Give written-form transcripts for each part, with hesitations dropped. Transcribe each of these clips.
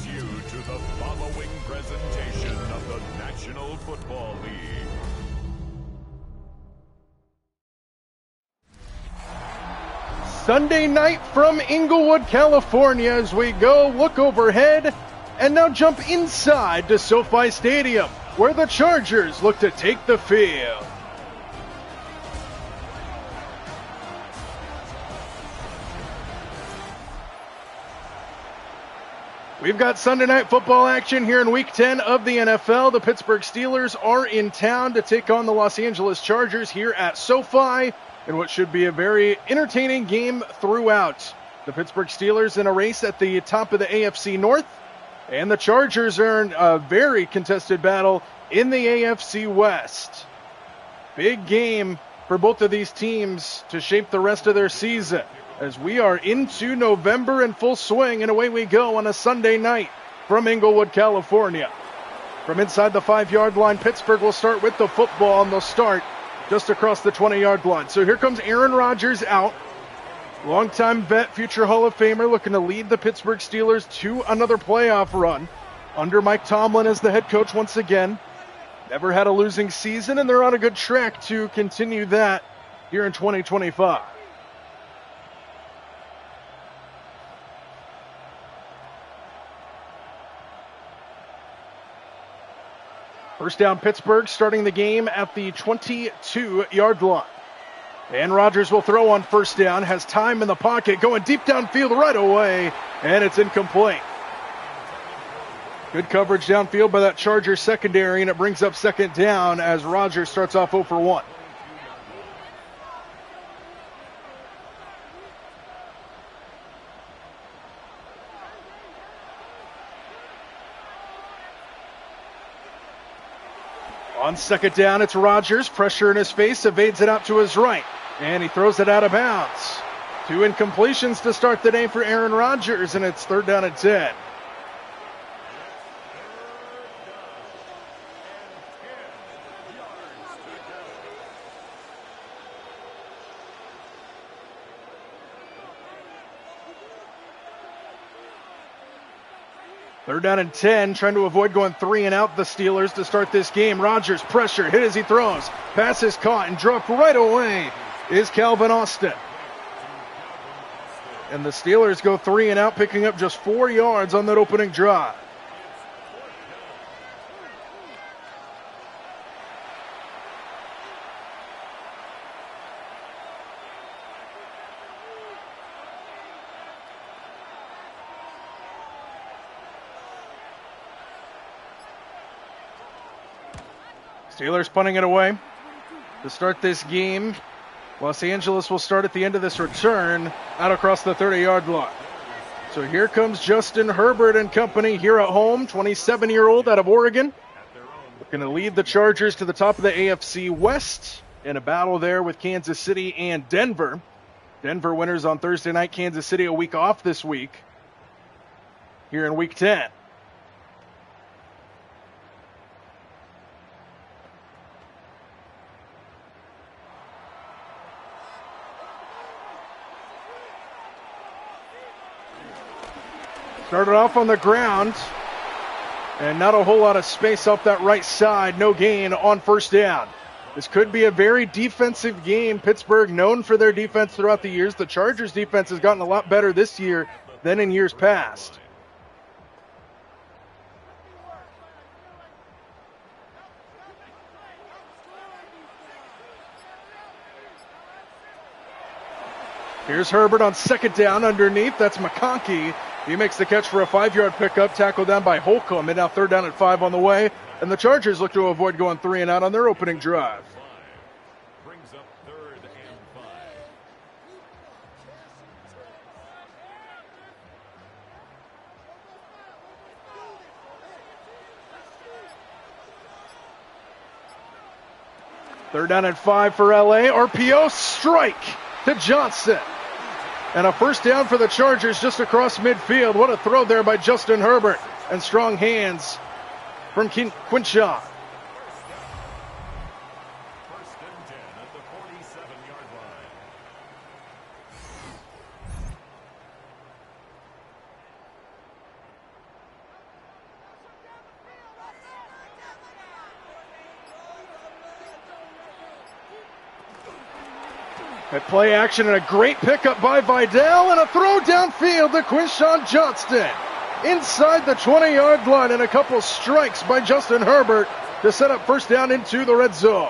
welcomes you to the following presentation of the National Football League. Sunday night from Inglewood, California, as we go look overhead and now jump inside to SoFi Stadium, where the Chargers look to take the field. We've got Sunday night football action here in Week 10 of the NFL. The Pittsburgh Steelers are in town to take on the Los Angeles Chargers here at SoFi in what should be a very entertaining game throughout. The Pittsburgh Steelers in a race at the top of the AFC North, and the Chargers are in a very contested battle in the AFC West. Big game for both of these teams to shape the rest of their season, as we are into November in full swing, and away we go on a Sunday night from Inglewood, California. From inside the 5-yard line, Pittsburgh will start with the football, and they'll start just across the 20-yard line. So here comes Aaron Rodgers out. Longtime vet, future Hall of Famer, looking to lead the Pittsburgh Steelers to another playoff run under Mike Tomlin as the head coach once again. Never had a losing season, and they're on a good track to continue that here in 2025. First down, Pittsburgh, starting the game at the 22-yard line. And Rodgers will throw on first down, has time in the pocket, going deep downfield right away, and it's incomplete. Good coverage downfield by that Chargers secondary, and it brings up second down as Rodgers starts off 0 for 1. On second down, it's Rodgers. Pressure in his face, evades it out to his right. And he throws it out of bounds. 2 incompletions to start the day for Aaron Rodgers, and it's third down and 10. Third down and 10, trying to avoid going 3 and out, the Steelers, to start this game. Rodgers, pressure, hit as he throws. Pass is caught and dropped right away is Calvin Austin. And the Steelers go 3 and out, picking up just 4 yards on that opening drive. Steelers punting it away to start this game. Los Angeles will start at the end of this return out across the 30-yard line. So here comes Justin Herbert and company here at home, 27-year-old out of Oregon. Looking to lead the Chargers to the top of the AFC West in a battle there with Kansas City and Denver. Denver winners on Thursday night, Kansas City a week off this week here in Week 10. Started off on the ground, and not a whole lot of space up that right side. No gain on first down. This could be a very defensive game. Pittsburgh, known for their defense throughout the years. The Chargers' defense has gotten a lot better this year than in years past. Here's Herbert on second down underneath. That's McConkey. He makes the catch for a 5-yard pickup, tackled down by Holcomb, and now third down at 5 on the way. And the Chargers look to avoid going 3 and out on their opening drive. Brings up third and 5. Third down and 5 for LA. RPO strike to Johnson. And a first down for the Chargers just across midfield. What a throw there by Justin Herbert. And strong hands from Quinshaw. First and 10 at the 47-yard line. At play action and a great pickup by Vidal and a throw downfield to Quinshon Johnston. Inside the 20-yard line and a couple strikes by Justin Herbert to set up first down into the red zone.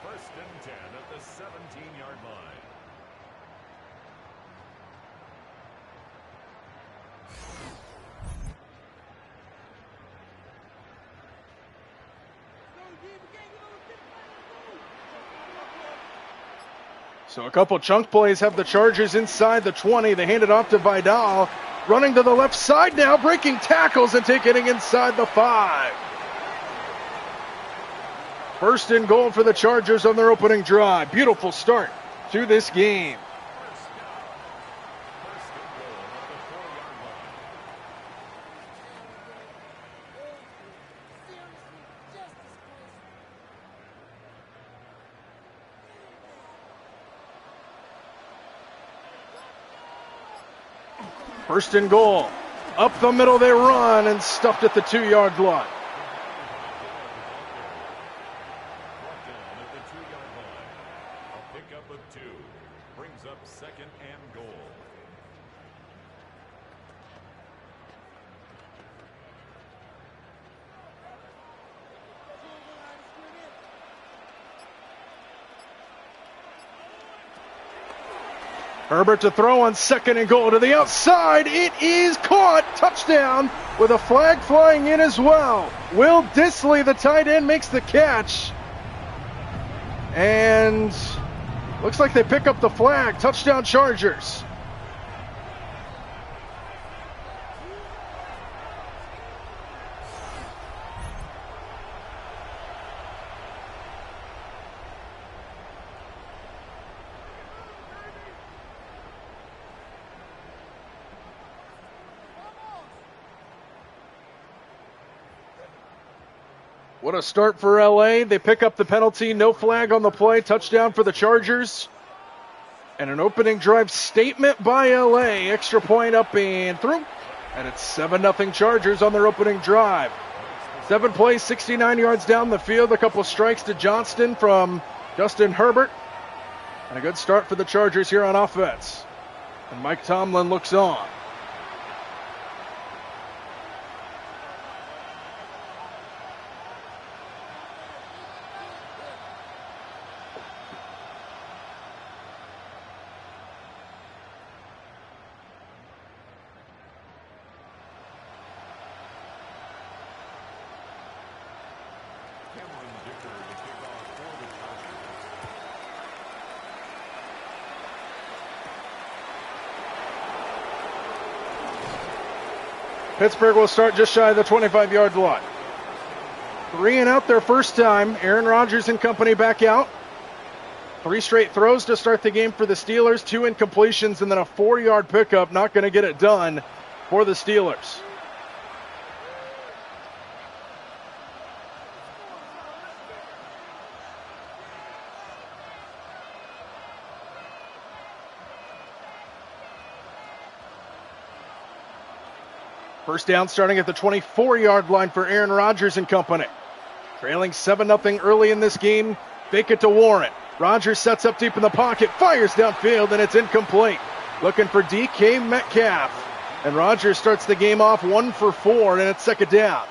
First and 10 at the 17-yard line. So a couple chunk plays have the Chargers inside the 20. They hand it off to Vidal. Running to the left side now, breaking tackles and taking it inside the 5. First and goal for the Chargers on their opening drive. Beautiful start to this game. First and goal. Up the middle they run and stuffed at the 2-yard line. At the 2-yard line. A pickup of 2 brings up second and goal. Herbert to throw on second and goal to the outside. It is caught. Touchdown with a flag flying in as well. Will Dissly, the tight end, makes the catch. And looks like they pick up the flag. Touchdown Chargers. What a start for LA. They pick up the penalty. No flag on the play. Touchdown for the Chargers. And an opening drive statement by LA. Extra point up and through. And it's 7-0 Chargers on their opening drive. 7 plays, 69 yards down the field. A couple strikes to Johnston from Justin Herbert. And a good start for the Chargers here on offense. And Mike Tomlin looks on. Pittsburgh will start just shy of the 25-yard line. 3 and out their first time. Aaron Rodgers and company back out. 3 straight throws to start the game for the Steelers. 2 incompletions and then a 4-yard pickup. Not going to get it done for the Steelers. First down starting at the 24-yard line for Aaron Rodgers and company. Trailing 7-0 early in this game. Fake it to Warren. Rodgers sets up deep in the pocket, fires downfield, and it's incomplete. Looking for DK Metcalf. And Rodgers starts the game off 1 for 4, and it's second down.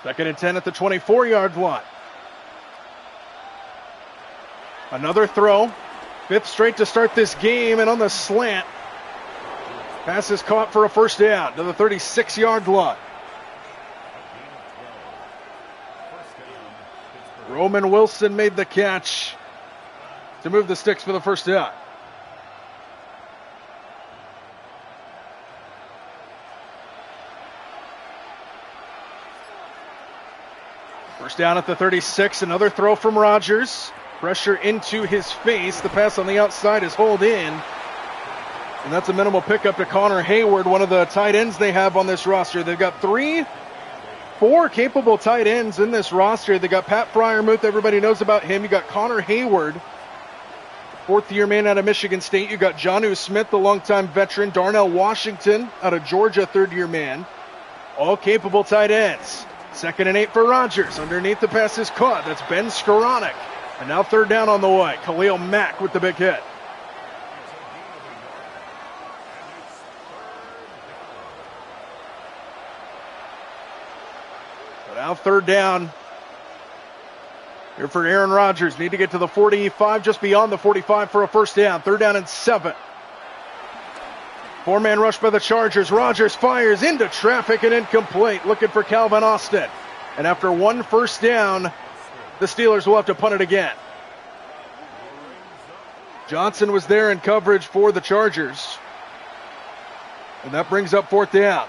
Second and 10 at the 24-yard line. Another throw. 5th straight to start this game, and on the slant. Pass is caught for a first down to the 36-yard line. Roman Wilson made the catch to move the sticks for the first down. First down at the 36, another throw from Rodgers. Pressure into his face. The pass on the outside is hauled in. And that's a minimal pickup to Connor Hayward, one of the tight ends they have on this roster. They've got 4 capable tight ends in this roster. They got Pat Freiermuth, everybody knows about him. You got Connor Hayward. fourth-year man out of Michigan State. You got Jonnu Smith, the longtime veteran. Darnell Washington out of Georgia, third-year man. All capable tight ends. 2nd and 8 for Rodgers. Underneath the pass is caught. That's Ben Skoranek. And now 3rd down on the way. Khalil Mack with the big hit. So now 3rd down. Here for Aaron Rodgers. Need to get to the 45, just beyond the 45 for a first down. 3rd down and 7. 4-man rush by the Chargers. Rodgers fires into traffic and incomplete. Looking for Calvin Austin. And after 1 first down, the Steelers will have to punt it again. Johnson was there in coverage for the Chargers. And that brings up 4th down.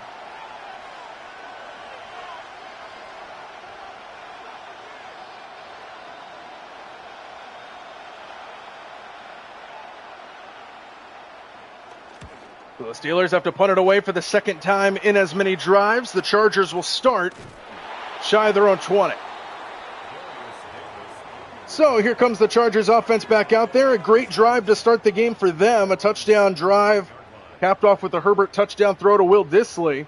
So the Steelers have to punt it away for the 2nd time in as many drives. The Chargers will start shy of their own 20. So here comes the Chargers offense back out there. A great drive to start the game for them. A touchdown drive capped off with a Herbert touchdown throw to Will Dissly.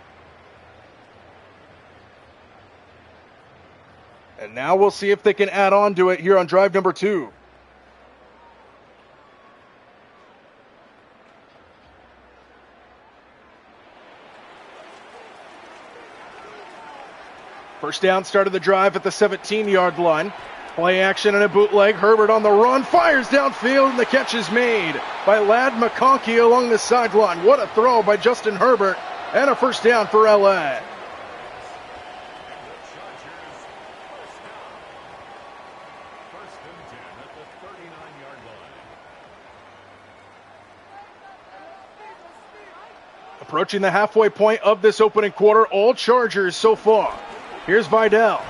And now we'll see if they can add on to it here on drive number 2. First down, started the drive at the 17-yard line. Play action and a bootleg. Herbert on the run, fires downfield, and the catch is made by Ladd McConkey along the sideline. What a throw by Justin Herbert, and a first down for LA. Approaching the halfway point of this opening quarter, all Chargers so far. Here's Vidal.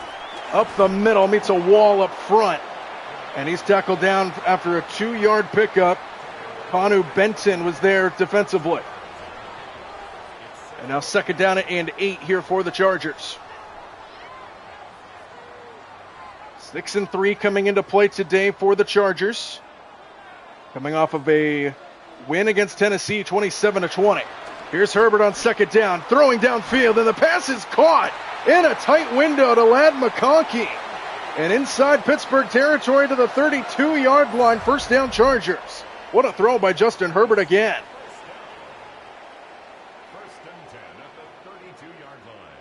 Up the middle, meets a wall up front. And he's tackled down after a 2-yard pickup. Kanu Benton was there defensively. And now 2nd down and 8 here for the Chargers. 6-3 coming into play today for the Chargers. Coming off of a win against Tennessee, 27-20. Here's Herbert on 2nd down, throwing downfield, and the pass is caught in a tight window to Ladd McConkey. And inside Pittsburgh territory to the 32-yard line, first down Chargers. What a throw by Justin Herbert again. First and 10 at the 32-yard line.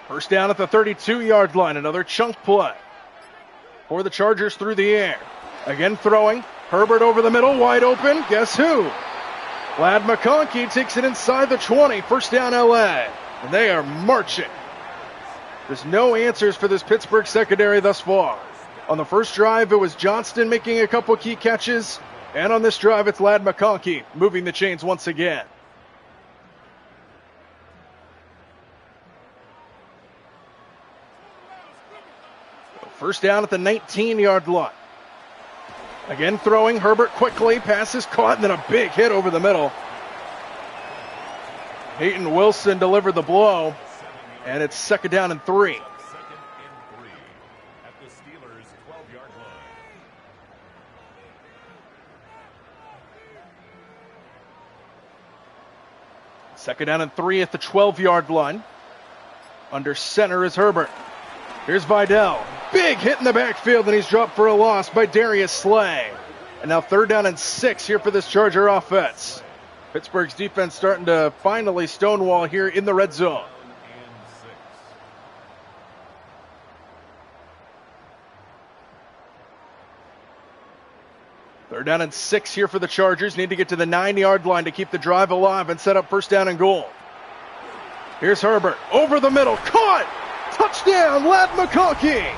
First down at the 32-yard line. Another chunk play for the Chargers through the air. Again throwing. Herbert over the middle, wide open. Guess who? Ladd McConkey takes it inside the 20. First down LA. And they are marching. There's no answers for this Pittsburgh secondary thus far. On the first drive, it was Johnston making a couple key catches. And on this drive, it's Ladd McConkey moving the chains once again. First down at the 19-yard line. Again throwing. Herbert quickly. Pass is caught, and then a big hit over the middle. Peyton Wilson delivered the blow, and it's 2nd down and 3. 2nd and 3 at the Steelers' 12-yard line. 2nd down and 3 at the 12-yard line. Under center is Herbert. Here's Vidal. Big hit in the backfield, and he's dropped for a loss by Darius Slay. And now 3rd down and 6 here for this Charger offense. Pittsburgh's defense starting to finally stonewall here in the red zone. Third down and 6 here for the Chargers. Need to get to the 9-yard line to keep the drive alive and set up first down and goal. Here's Herbert. Over the middle. Caught! Touchdown, Ladd McConkey!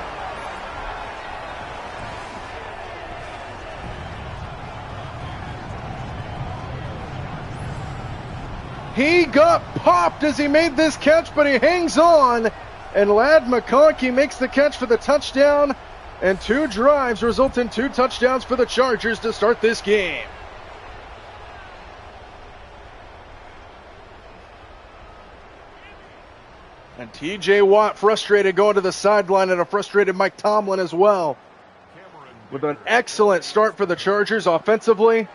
He got popped as he made this catch, but he hangs on. And Ladd McConkey makes the catch for the touchdown. And 2 drives result in 2 touchdowns for the Chargers to start this game. And TJ Watt frustrated going to the sideline, and a frustrated Mike Tomlin as well. With an excellent start for the Chargers offensively.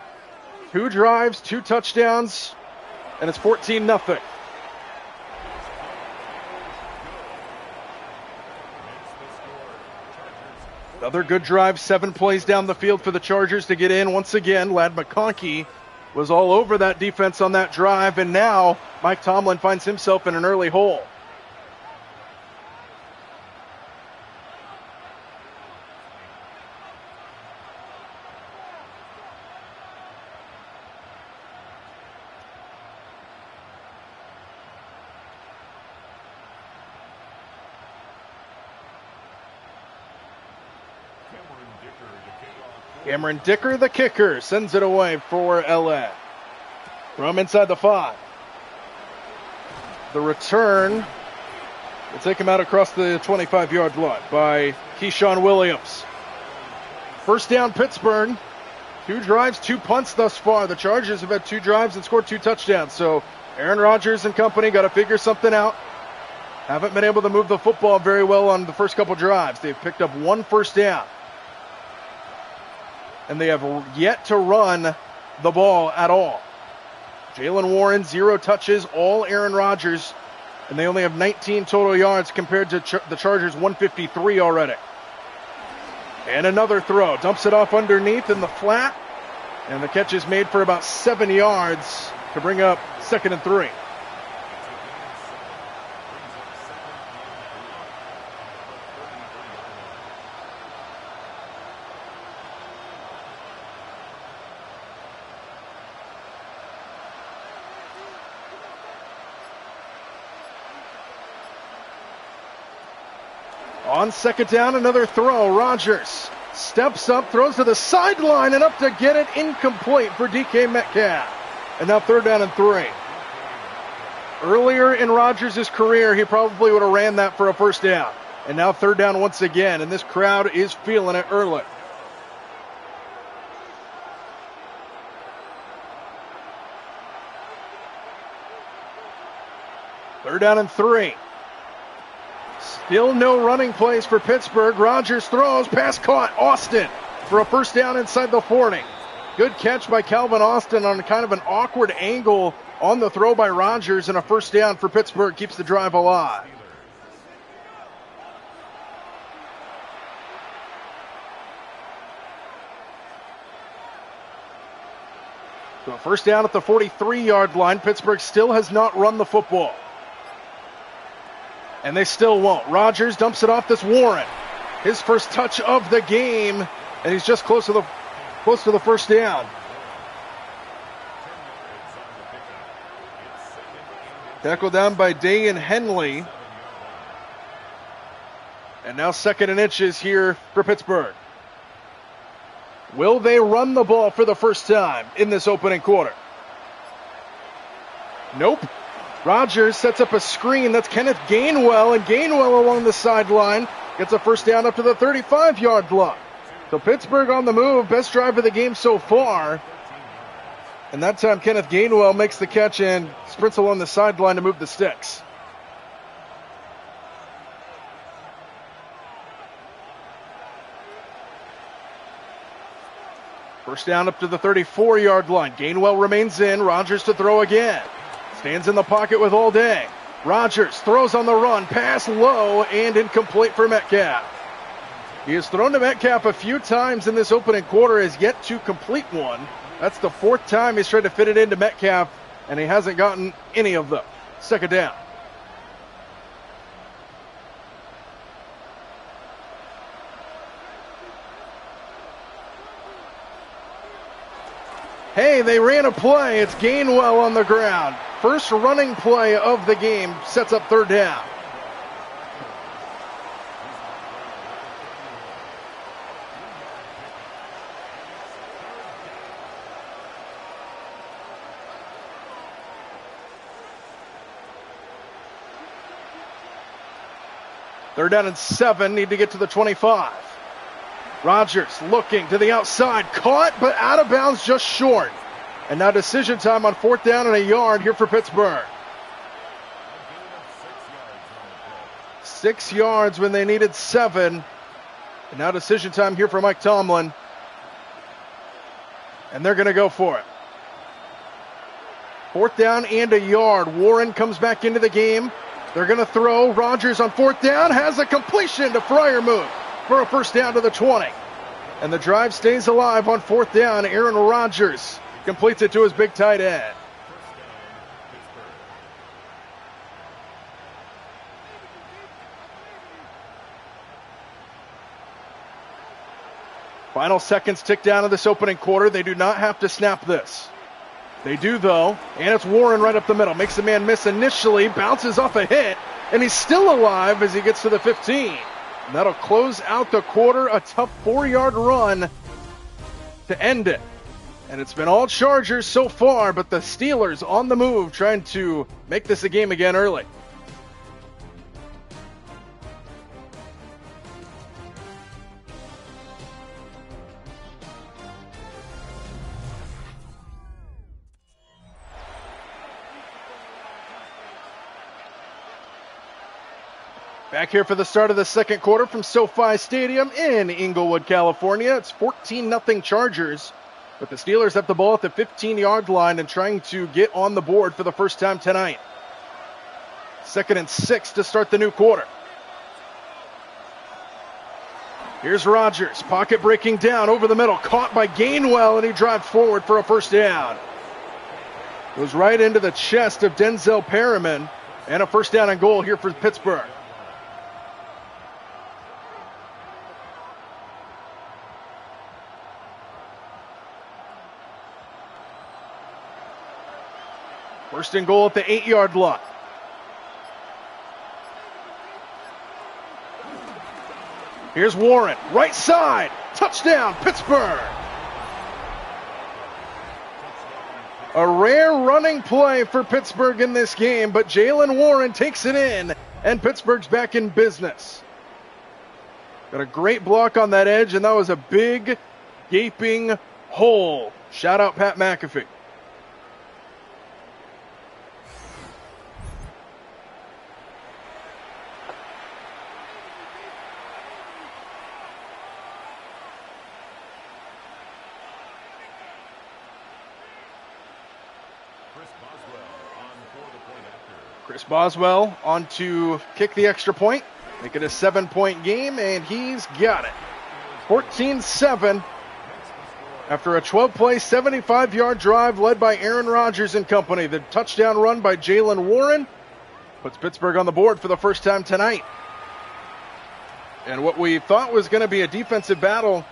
2 drives, 2 touchdowns, and it's 14-0. Another good drive, 7 plays down the field for the Chargers to get in. Once again, Ladd McConkey was all over that defense on that drive, and now Mike Tomlin finds himself in an early hole. Cameron Dicker, the kicker, sends it away for LA. From inside the 5. The return will take him out across the 25-yard line by Keyshawn Williams. First down, Pittsburgh. 2 drives, 2 punts thus far. The Chargers have had 2 drives and scored 2 touchdowns. So Aaron Rodgers and company got to figure something out. Haven't been able to move the football very well on the first couple drives. They've picked up 1 first down. And they have yet to run the ball at all. Jaylen Warren, 0 touches, all Aaron Rodgers, and they only have 19 total yards compared to the Chargers' 153 already. And another throw, dumps it off underneath in the flat, and the catch is made for about 7 yards to bring up 2nd and 3. On 2nd down, another throw. Rodgers steps up, throws to the sideline, and up to get it, incomplete for DK Metcalf. And now 3rd down and 3. Earlier in Rodgers' career, he probably would have ran that for a first down. And now 3rd down once again, and this crowd is feeling it early. Third down and 3. Still no running plays for Pittsburgh. Rodgers throws, pass caught. Austin for a first down inside the 40. Good catch by Calvin Austin on kind of an awkward angle on the throw by Rodgers, and a first down for Pittsburgh keeps the drive alive. So first down at the 43-yard line. Pittsburgh still has not run the football. And they still won't. Rodgers dumps it off this Warren. His first touch of the game, and he's just close to the first down. Tackled down by Dayan Henley. And now 2nd and inches here for Pittsburgh. Will they run the ball for the first time in this opening quarter? Nope. Rodgers sets up a screen. That's Kenneth Gainwell, and Gainwell along the sideline gets a first down up to the 35-yard line. So Pittsburgh on the move, best drive of the game so far. And that time Kenneth Gainwell makes the catch and sprints along the sideline to move the sticks. First down up to the 34-yard line. Gainwell remains in. Rodgers to throw again. Stands in the pocket with all day. Rodgers throws on the run. Pass low and incomplete for Metcalf. He has thrown to Metcalf a few times in this opening quarter, has yet to complete one. That's the 4th time he's tried to fit it into Metcalf, and he hasn't gotten any of them. 2nd down. Hey, they ran a play. It's Gainwell on the ground. First running play of the game sets up 3rd down. Third down and 7, need to get to the 25. Rodgers looking to the outside, caught but out of bounds just short. And now decision time on 4th down and a yard here for Pittsburgh. 6 yards when they needed 7. And now decision time here for Mike Tomlin. And they're going to go for it. 4th down and a yard. Warren comes back into the game. They're going to throw. Rodgers on 4th down has a completion to Freiermuth for a first down to the 20. And the drive stays alive on 4th down. Aaron Rodgers completes it to his big tight end. Final seconds tick down in this opening quarter. They do not have to snap this. They do, though, and it's Warren right up the middle. Makes the man miss initially, bounces off a hit, and he's still alive as he gets to the 15. And that'll close out the quarter, a tough 4-yard run to end it. And it's been all Chargers so far, but the Steelers on the move trying to make this a game again early. Back here for the start of the second quarter from SoFi Stadium in Inglewood, California. It's 14-0 Chargers, but the Steelers have the ball at the 15-yard line and trying to get on the board for the first time tonight. 2nd and 6 to start the new quarter. Here's Rodgers, pocket breaking down over the middle, caught by Gainwell, and he drives forward for a first down. Goes right into the chest of Denzel Perryman, and a first down and goal here for Pittsburgh. First and goal at the 8-yard line. Here's Warren, right side, touchdown, Pittsburgh. A rare running play for Pittsburgh in this game, but Jaylen Warren takes it in, and Pittsburgh's back in business. Got a great block on that edge, and that was a big, gaping hole. Shout out Pat McAfee. Chris Boswell on to kick the extra point, make it a 7-point game, and he's got it. 14-7 after a 12-play, 75-yard drive led by Aaron Rodgers and company. The touchdown run by Jaylen Warren puts Pittsburgh on the board for the first time tonight. And what we thought was going to be a defensive battle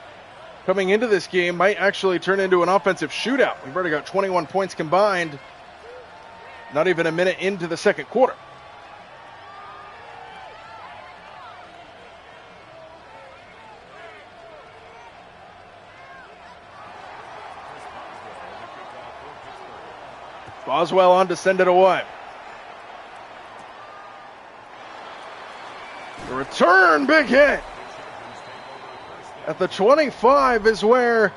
coming into this game might actually turn into an offensive shootout. We've already got 21 points combined. Not even a minute into the second quarter. Boswell on to send it away. The return, big hit. At the 25 is where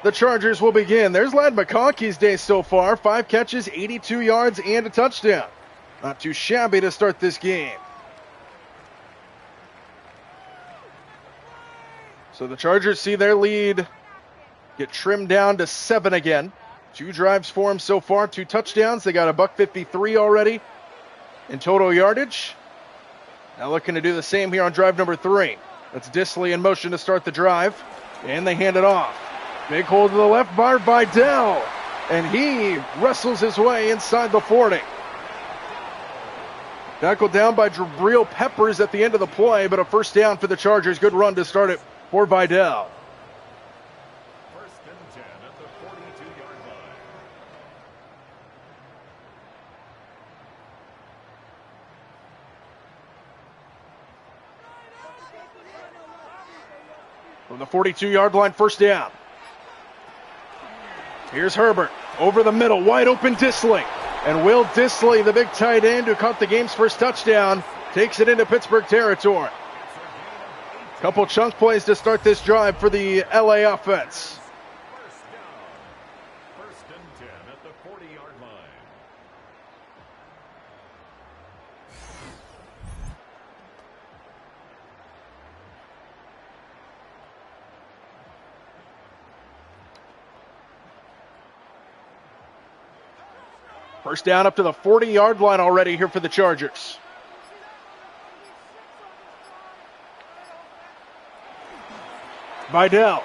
the Chargers will begin. There's Ladd McConkey's day so far. 5 catches, 82 yards, and a touchdown. Not too shabby to start this game. So the Chargers see their lead get trimmed down to 7 again. 2 drives for them so far, 2 touchdowns. They got a $153 already in total yardage. Now looking to do the same here on drive number 3. That's Dissly in motion to start the drive, and they hand it off. Big hold to the left by Vidal, and he wrestles his way inside the 40. Tackled down by Jabril Peppers at the end of the play, but a first down for the Chargers. Good run to start it for Vidal. First and 10 at the 42-yard line. From the 42-yard line, first down. Here's Herbert over the middle, wide open Dissly. And Will Dissly, the big tight end who caught the game's first touchdown, takes it into Pittsburgh territory. Couple chunk plays to start this drive for the LA offense. First down. First and 10 at the 40-yard line. First down up to the 40-yard line already here for the Chargers. Vidal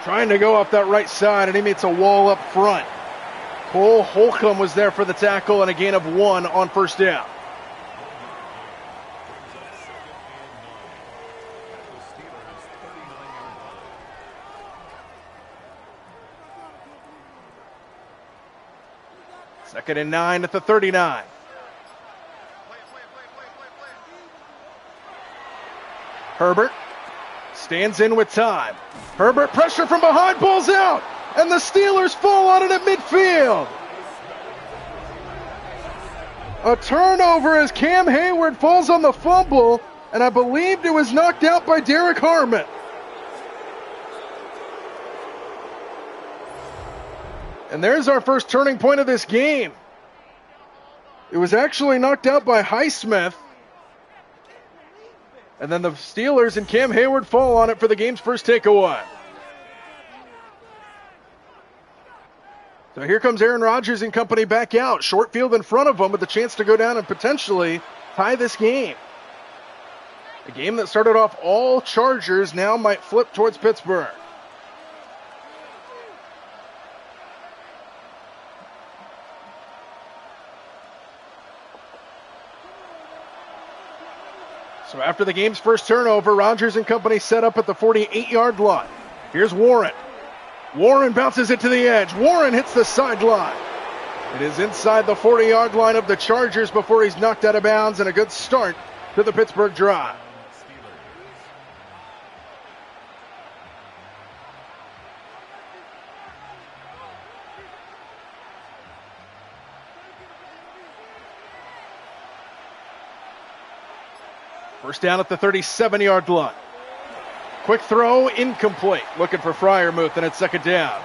trying to go off that right side, and he meets a wall up front. Cole Holcomb was there for the tackle and a gain of 1 on first down. Second and 9 at the 39. Herbert stands in with time. Herbert, pressure from behind, pulls out, and the Steelers fall on it at midfield. A turnover as Cam Hayward falls on the fumble, and I believed it was knocked out by Derek Harmon. And there's our first turning point of this game. It was actually knocked out by Highsmith. And then the Steelers and Cam Hayward fall on it for the game's first takeaway. So here comes Aaron Rodgers and company back out. Short field in front of them with the chance to go down and potentially tie this game. A game that started off all Chargers now might flip towards Pittsburgh. So after the game's first turnover, Rodgers and company set up at the 48-yard line. Here's Warren. Warren bounces it to the edge. Warren hits the sideline. It is inside the 40-yard line of the Chargers before he's knocked out of bounds, and a good start to the Pittsburgh drive. First down at the 37-yard line. Quick throw, incomplete. Looking for Freiermuth, and it's second down.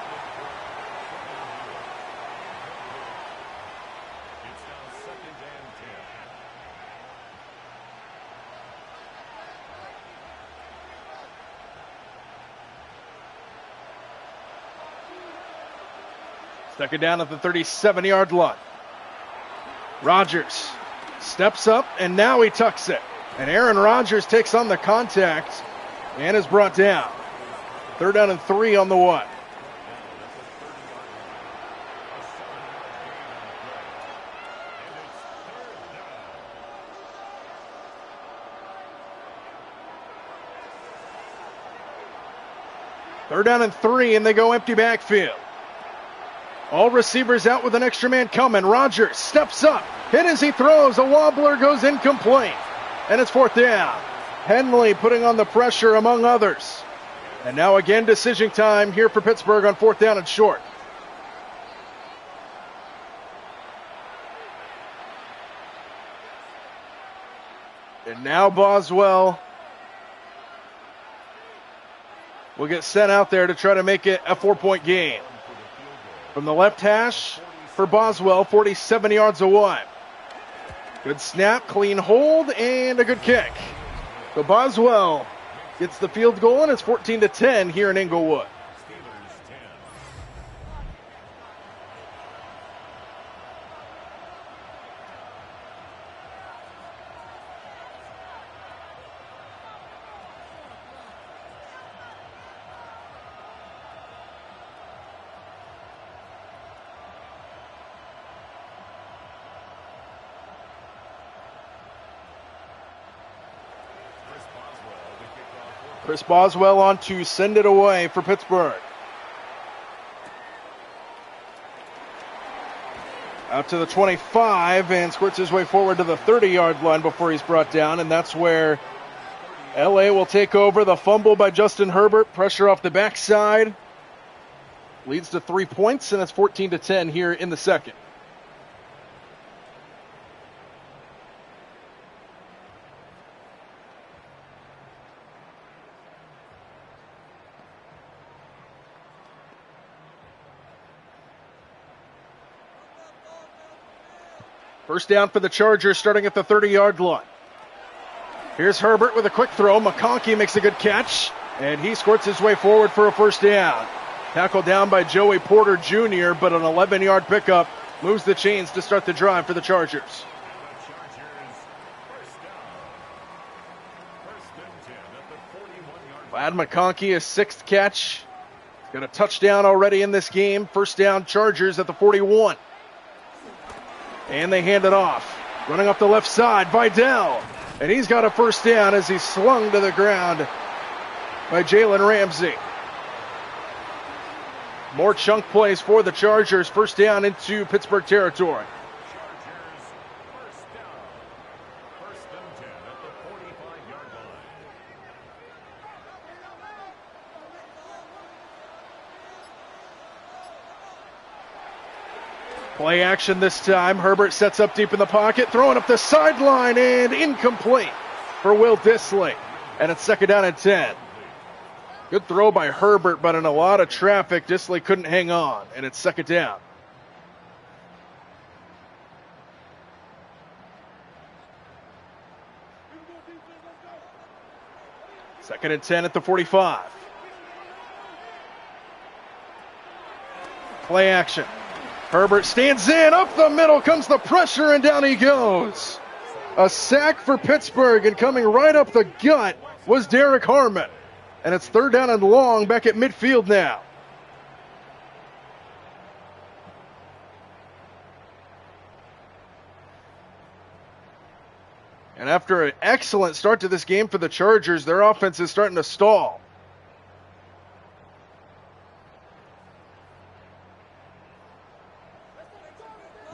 Second down at the 37-yard line. Rodgers steps up, and now he tucks it. And Aaron Rodgers takes on the contact and is brought down. Third down and 3 on the 1. Third down and 3, and they go empty backfield. All receivers out with an extra man coming. Rodgers steps up, hit as he throws. A wobbler goes incomplete. And it's fourth down. Henley putting on the pressure among others. And now again decision time here for Pittsburgh on fourth down and short. And now Boswell will get sent out there to try to make it a 4-point game. From the left hash for Boswell, 47 yards away. Good snap, clean hold, and a good kick. So Boswell gets the field goal, and it's 14-10 here in Inglewood. Chris Boswell on to send it away for Pittsburgh. Out to the 25 and squirts his way forward to the 30-yard line before he's brought down, and that's where LA will take over. The fumble by Justin Herbert, pressure off the backside, leads to 3 points, and it's 14-10 here in the second. First down for the Chargers starting at the 30-yard line. Here's Herbert with a quick throw. McConkey makes a good catch, and he squirts his way forward for a first down. Tackled down by Joey Porter Jr., but an 11-yard pickup moves the chains to start the drive for the Chargers. Chargers, first down. First and 10 at the 41-yard line. Vlad McConkey, his 6th catch. He's got a touchdown already in this game. First down, Chargers at the 41. And they hand it off. Running up the left side, Vidal. And he's got a first down as he's slung to the ground by Jalen Ramsey. More chunk plays for the Chargers. First down into Pittsburgh territory. Chargers, first down. First and 10 at the 45-yard line. Play action this time. Herbert sets up deep in the pocket, throwing up the sideline, and incomplete for Will Dissly. And it's second down and 10. Good throw by Herbert, but in a lot of traffic, Dissly couldn't hang on, and it's second down. Second and 10 at the 45. Play action. Herbert stands in, up the middle comes the pressure, and down he goes. A sack for Pittsburgh, and coming right up the gut was Derek Harmon. And it's third down and long back at midfield now. And after an excellent start to this game for the Chargers, their offense is starting to stall.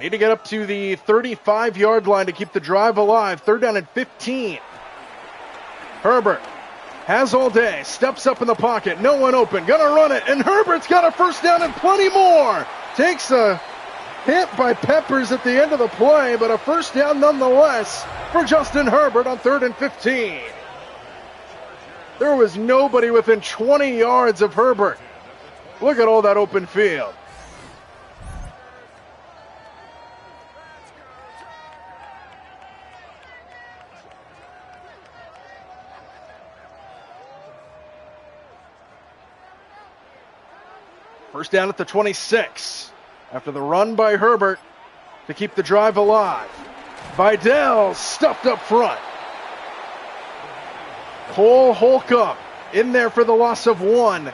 Need to get up to the 35-yard line to keep the drive alive. Third down and 15. Herbert has all day, steps up in the pocket, no one open, gonna run it, and Herbert's got a first down and plenty more. Takes a hit by Peppers at the end of the play, but a first down nonetheless for Justin Herbert on 3rd and 15. There was nobody within 20 yards of Herbert. Look at all that open field. First down at the 26. After the run by Herbert to keep the drive alive. Vidal stuffed up front. Cole Holcomb in there for the loss of 1.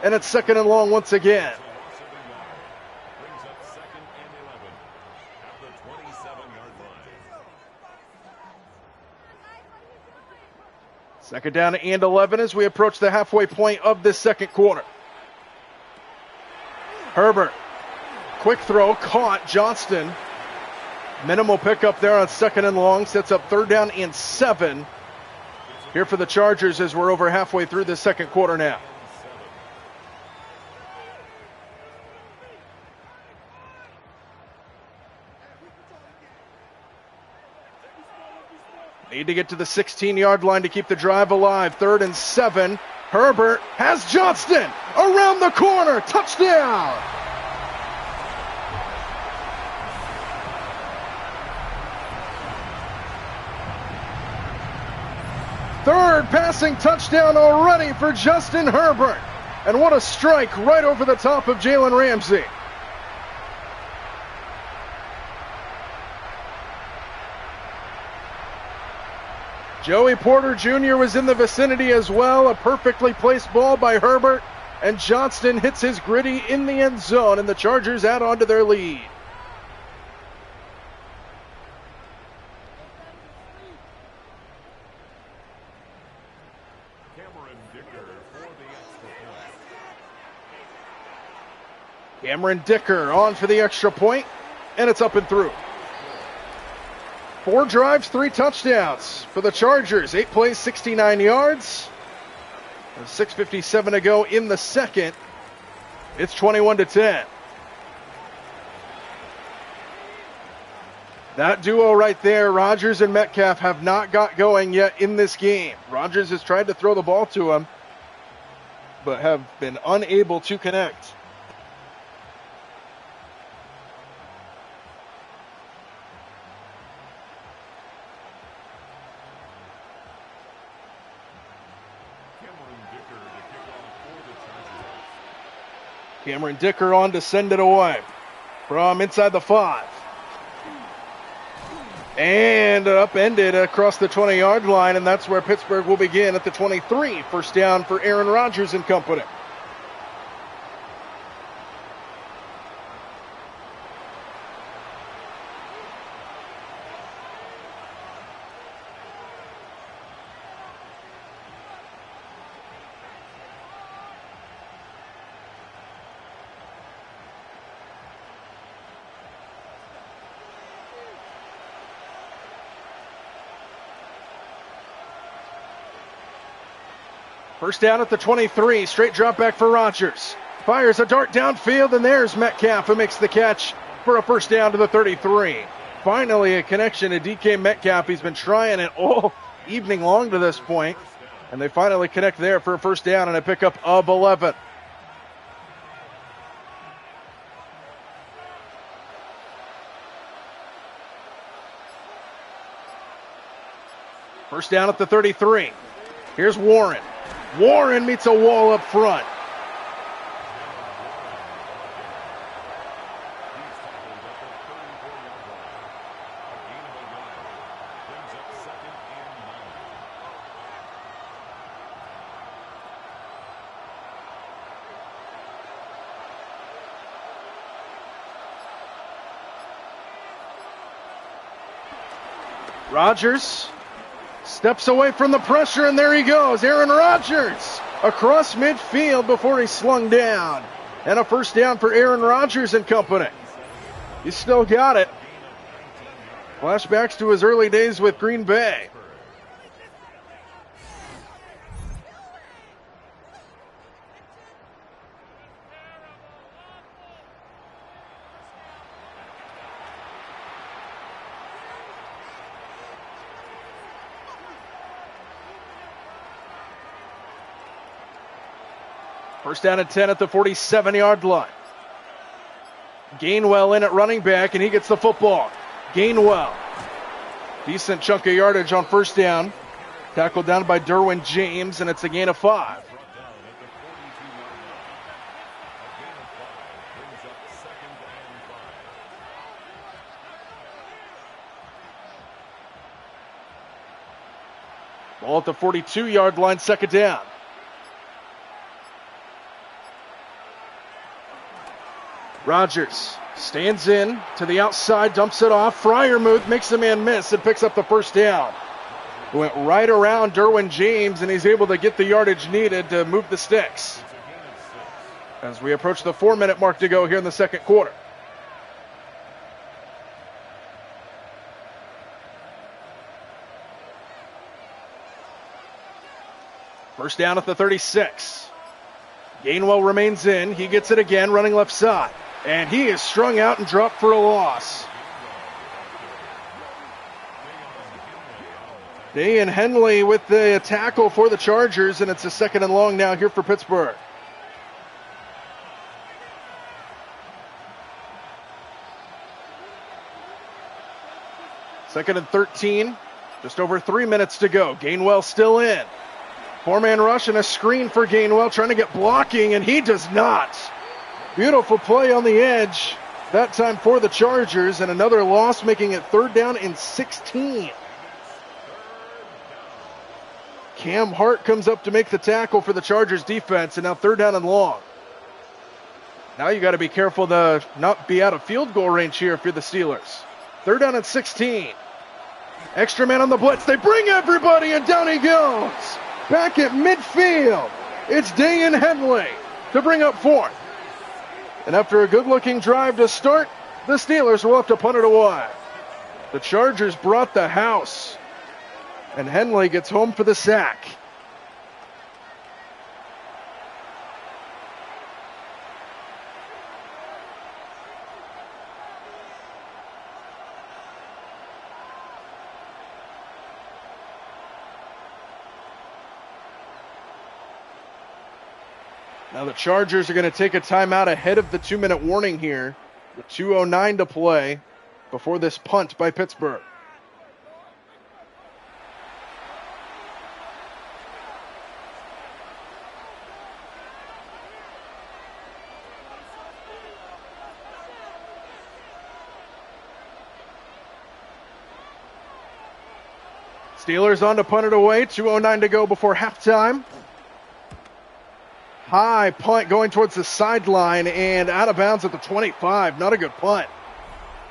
And it's second and long once again. Brings up second and 11 at the 27-yard line. Second down and 11 as we approach the halfway point of this second quarter. Herbert, quick throw, caught Johnston. Minimal pickup there on second and long, sets up third down and 7. Here for the Chargers as we're over halfway through the second quarter now. Need to get to the 16-yard line to keep the drive alive. 3rd and 7. Herbert has Johnston around the corner. Touchdown! Third passing touchdown already for Justin Herbert. And what a strike right over the top of Jalen Ramsey. Joey Porter Jr. was in the vicinity as well. A perfectly placed ball by Herbert. And Johnston hits his gritty in the end zone, and the Chargers add on to their lead. Cameron Dicker for the extra point. Cameron Dicker on for the extra point, and it's up and through. 4 drives, 3 touchdowns for the Chargers. 8 plays, 69 yards. 6:57 to go in the second. It's 21-10. That duo right there, Rodgers and Metcalf, have not got going yet in this game. Rodgers has tried to throw the ball to him, but have been unable to connect. Cameron Dicker on to send it away. from inside the 5. And upended across the 20-yard line, and that's where Pittsburgh will begin at the 23. First down for Aaron Rodgers and company. First down at the 23, straight drop back for Rodgers. Fires a dart downfield, and there's Metcalf who makes the catch for a first down to the 33. Finally a connection to DK Metcalf. He's been trying it all evening long to this point, and they finally connect there for a first down and a pickup of 11. First down at the 33. Here's Warren. Warren meets a wall up front. Rodgers steps away from the pressure, and there he goes. Aaron Rodgers across midfield before he's slung down. And a first down for Aaron Rodgers and company. He's still got it. Flashbacks to his early days with Green Bay. First down and 10 at the 47-yard line. Gainwell in at running back, and he gets the football. Gainwell. Decent chunk of yardage on first down. Tackled down by Derwin James, and it's a gain of 5. Ball at the 42-yard line, second down. Rodgers stands in to the outside, dumps it off. Freiermuth makes the man miss and picks up the first down. Went right around Derwin James, and he's able to get the yardage needed to move the sticks. As we approach the 4-minute mark to go here in the second quarter. First down at the 36. Gainwell remains in. He gets it again, running left side. And he is strung out and dropped for a loss. Dayan Henley with the tackle for the Chargers, and it's a second and long now here for Pittsburgh. Second and 13, just over 3 minutes to go. Gainwell still in. 4-man rush and a screen for Gainwell, trying to get blocking, and he does not. Beautiful play on the edge, that time for the Chargers, and another loss, making it third down and 16. Cam Hart comes up to make the tackle for the Chargers defense, and now third down and long. Now you got to be careful to not be out of field goal range here if you're the Steelers. Third down and 16. Extra man on the blitz. They bring everybody, and down he goes. Back at midfield, it's Dayan Henley to bring up fourth. And after a good-looking drive to start, the Steelers will have to punt it away. The Chargers brought the house, and Henley gets home for the sack. Now the Chargers are going to take a timeout ahead of the 2-minute warning here, with 2:09 to play before this punt by Pittsburgh. Steelers on to punt it away. 2:09 to go before halftime. High punt going towards the sideline and out of bounds at the 25. Not a good punt.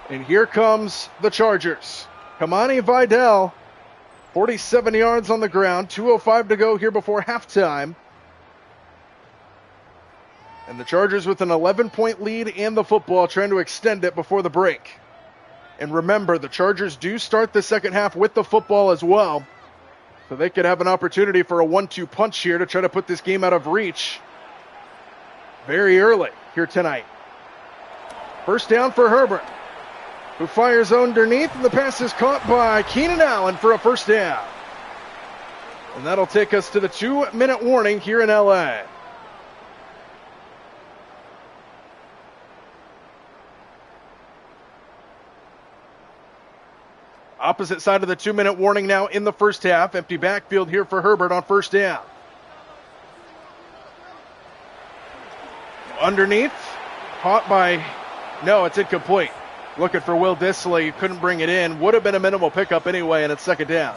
And here comes the Chargers. Kamani Vidal, 47 yards on the ground. 2:05 to go here before halftime. And the Chargers with an 11-point lead in the football, trying to extend it before the break. And remember, the Chargers do start the second half with the football as well. So they could have an opportunity for a 1-2 punch here to try to put this game out of reach very early here tonight. First down for Herbert, who fires underneath, and the pass is caught by Keenan Allen for a first down. And that'll take us to the 2-minute warning here in LA. Opposite side of the 2-minute warning now in the first half. Empty backfield here for Herbert on first down. Underneath, caught by, no, it's incomplete. Looking for Will Dissly, couldn't bring it in. Would have been a minimal pickup anyway, and it's second down.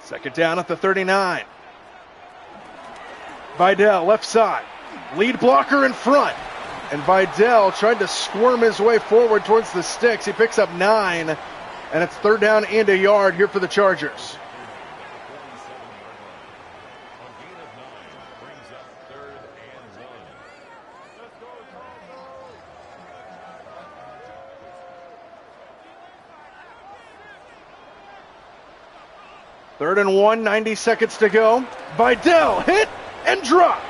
Second down at the 39. Vidal, left side. Lead blocker in front. And Vidal tried to squirm his way forward towards the sticks. He picks up 9. And it's third down and a yard here for the Chargers. Third and 1, 90 seconds to go. Vidal hit and dropped.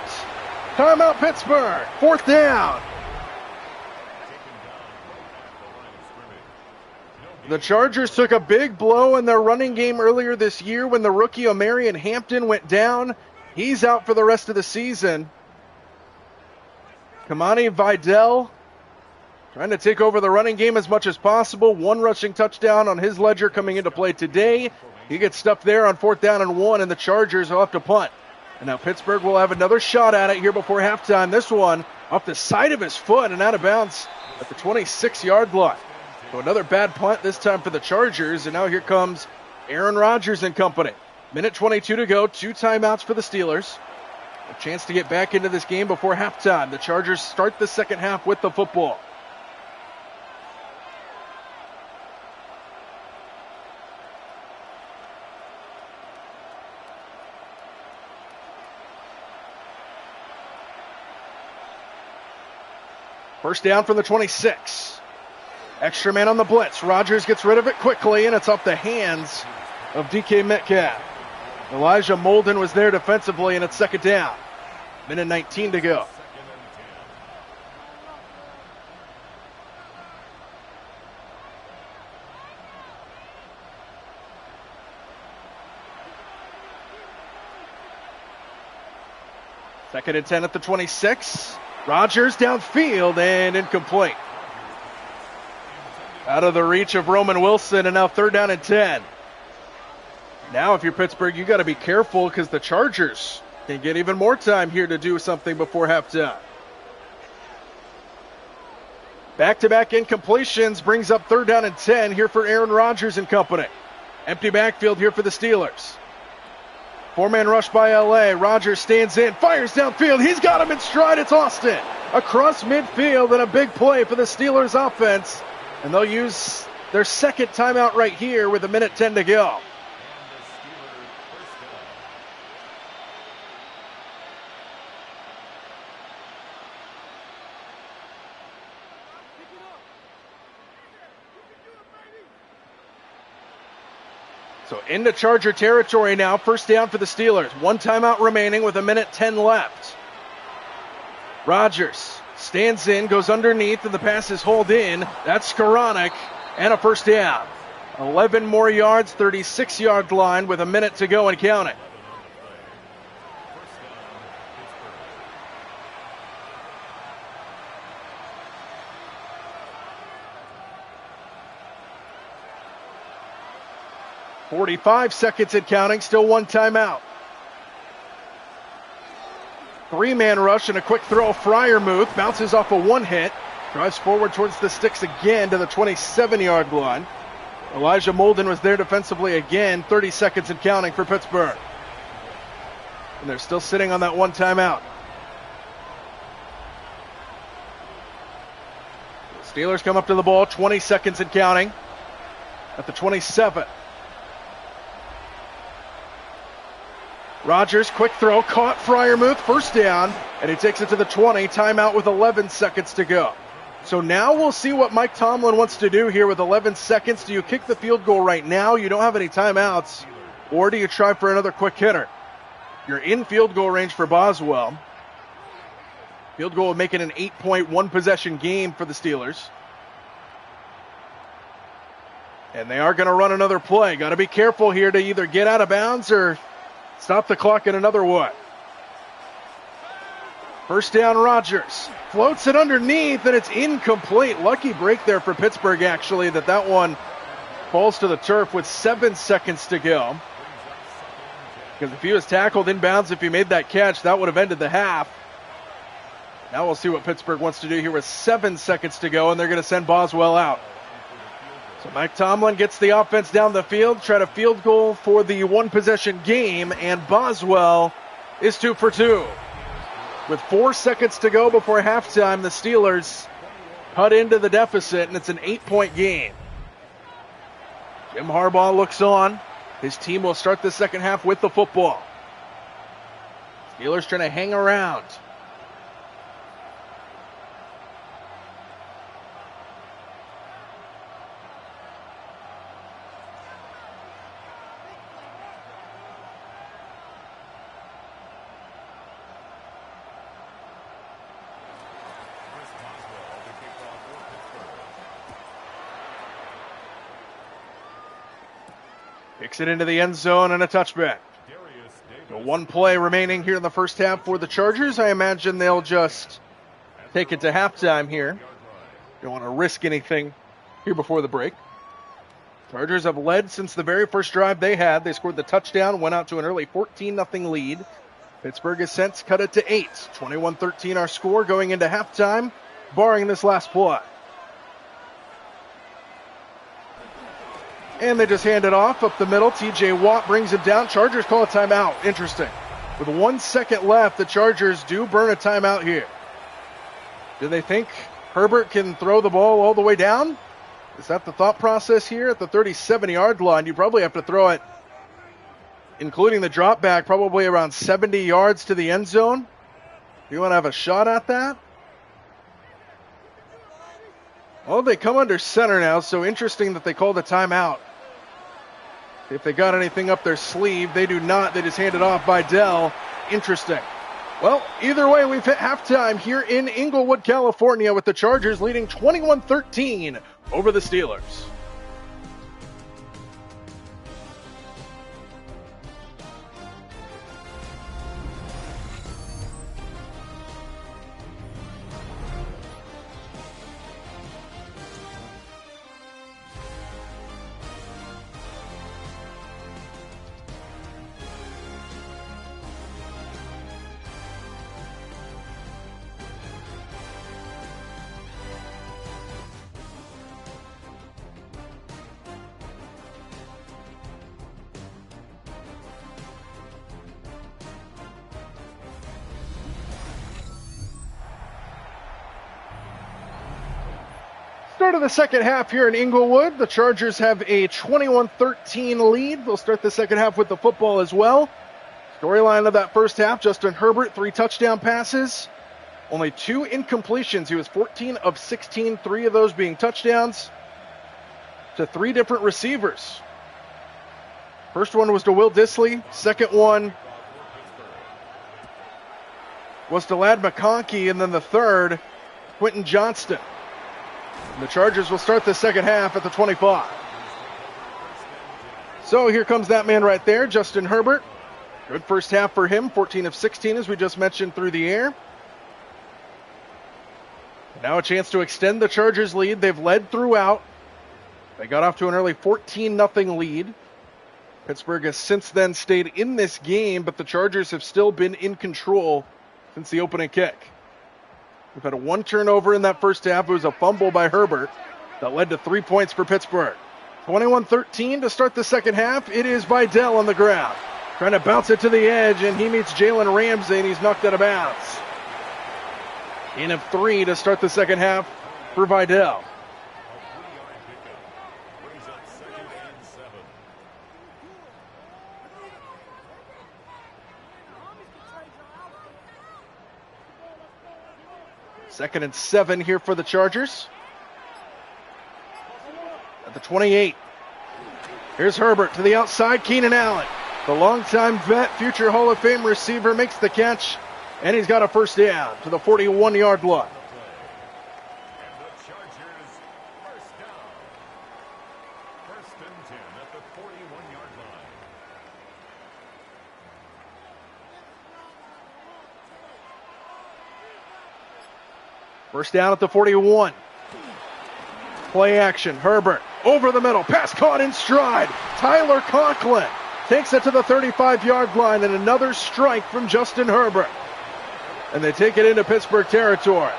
Timeout Pittsburgh. Fourth down. The Chargers took a big blow in their running game earlier this year when the rookie Omarion Hampton went down. He's out for the rest of the season. Kamani Vidal trying to take over the running game as much as possible. One rushing touchdown on his ledger coming into play today. He gets stuffed there on fourth down and 1, and the Chargers will have to punt. And now Pittsburgh will have another shot at it here before halftime. This one off the side of his foot and out of bounds at the 26-yard line. So another bad punt this time for the Chargers. And now here comes Aaron Rodgers and company. Minute 22 to go. 2 timeouts for the Steelers. A chance to get back into this game before halftime. The Chargers start the second half with the football. First down from the 26. Extra man on the blitz. Rodgers gets rid of it quickly, and it's off the hands of DK Metcalf. Elijah Molden was there defensively, and it's second down. Minute 19 to go. Second and 10 at the 26. Rodgers downfield and incomplete. Out of the reach of Roman Wilson, and now third down and 10. Now if you're Pittsburgh, you got to be careful because the Chargers can get even more time here to do something before halftime. Back-to-back incompletions brings up third down and 10 here for Aaron Rodgers and company. Empty backfield here for the Steelers. 4-man rush by LA. Rodgers stands in, fires downfield. He's got him in stride. It's Austin across midfield, and a big play for the Steelers offense. And they'll use their second timeout right here with a minute 10 to go. So into Charger territory now. First down for the Steelers. 1 timeout remaining with a minute 10 left. Rodgers stands in, goes underneath, and the pass is hauled in. That's Skoranek, and a first down. 11 more yards, 36-yard line with a minute to go and counting. .45 seconds and counting, still 1 timeout. Three-man rush and a quick throw. Freiermuth bounces off a one hit. Drives forward towards the sticks again to the 27-yard line. Elijah Molden was there defensively again. 30 seconds and counting for Pittsburgh. And they're still sitting on that one timeout. The Steelers come up to the ball. 20 seconds and counting at the 27. Rodgers, quick throw, caught Freiermuth, first down, and he takes it to the 20. Timeout with 11 seconds to go. So now we'll see what Mike Tomlin wants to do here with 11 seconds. Do you kick the field goal right now? You don't have any timeouts. Or do you try for another quick hitter? You're in field goal range for Boswell. Field goal would make it an 8-point one-possession game for the Steelers. And they are going to run another play. Got to be careful here to either get out of bounds or stop the clock in another one. First down, Rodgers. Floats it underneath, and it's incomplete. Lucky break there for Pittsburgh, actually, that one falls to the turf with 7 seconds to go. Because if he was tackled inbounds, if he made that catch, that would have ended the half. Now we'll see what Pittsburgh wants to do here with 7 seconds to go, and they're going to send Boswell out. So Mike Tomlin gets the offense down the field, try to field goal for the one-possession game, and Boswell is 2 for 2. With 4 seconds to go before halftime, the Steelers cut into the deficit, and it's an 8-point game. Jim Harbaugh looks on. His team will start the second half with the football. Steelers trying to hang around. Kicks it into the end zone and a touchback. So one play remaining here in the first half for the Chargers. I imagine they'll just take it to halftime here. Don't want to risk anything here before the break. Chargers have led since the very first drive they had. They scored the touchdown, went out to an early 14-0 lead. Pittsburgh has since cut it to 8. 21-13 our score going into halftime, barring this last play. And they just hand it off up the middle. TJ Watt brings it down. Chargers call a timeout. Interesting. With 1 second left, the Chargers do burn a timeout here. Do they think Herbert can throw the ball all the way down? Is that the thought process here at the 37-yard line? You probably have to throw it, including the drop back, probably around 70 yards to the end zone. Do you want to have a shot at that? Well, they come under center now, so interesting that they called a timeout. If they got anything up their sleeve, they do not. They just hand it off by Dell. Interesting. Well, either way, we've hit halftime here in Inglewood, California, with the Chargers leading 21-13 over the Steelers. Start of the second half here in Inglewood. The Chargers have a 21-13 lead. They'll start the second half with the football as well. Storyline of that first half, Justin Herbert, 3 touchdown passes. Only 2 incompletions. He was 14 of 16, 3 of those being touchdowns to 3 different receivers. First one was to Will Dissly. Second one was to Ladd McConkey. And then the third, Quentin Johnston. And the Chargers will start the second half at the 25. So here comes that man right there, Justin Herbert. Good first half for him, 14 of 16 as we just mentioned through the air. Now a chance to extend the Chargers lead. They've led throughout. They got off to an early 14-0 lead. Pittsburgh has since then stayed in this game, but the Chargers have still been in control since the opening kick. We've had a 1 turnover in that first half. It was a fumble by Herbert that led to 3 points for Pittsburgh. 21-13 to start the second half. It is Vidal on the ground, trying to bounce it to the edge, and he meets Jalen Ramsey, and he's knocked out of bounds. In of 3 to start the second half for Vidal. Second and 7 here for the Chargers. At the 28. Here's Herbert to the outside. Keenan Allen, the longtime vet, future Hall of Fame receiver, makes the catch, and he's got a first down to the 41-yard line. And the Chargers first down. First and 10 at the 41-yard line. First down at the 41. Play action. Herbert over the middle. Pass caught in stride. Tyler Conklin takes it to the 35-yard line, and another strike from Justin Herbert. And they take it into Pittsburgh territory.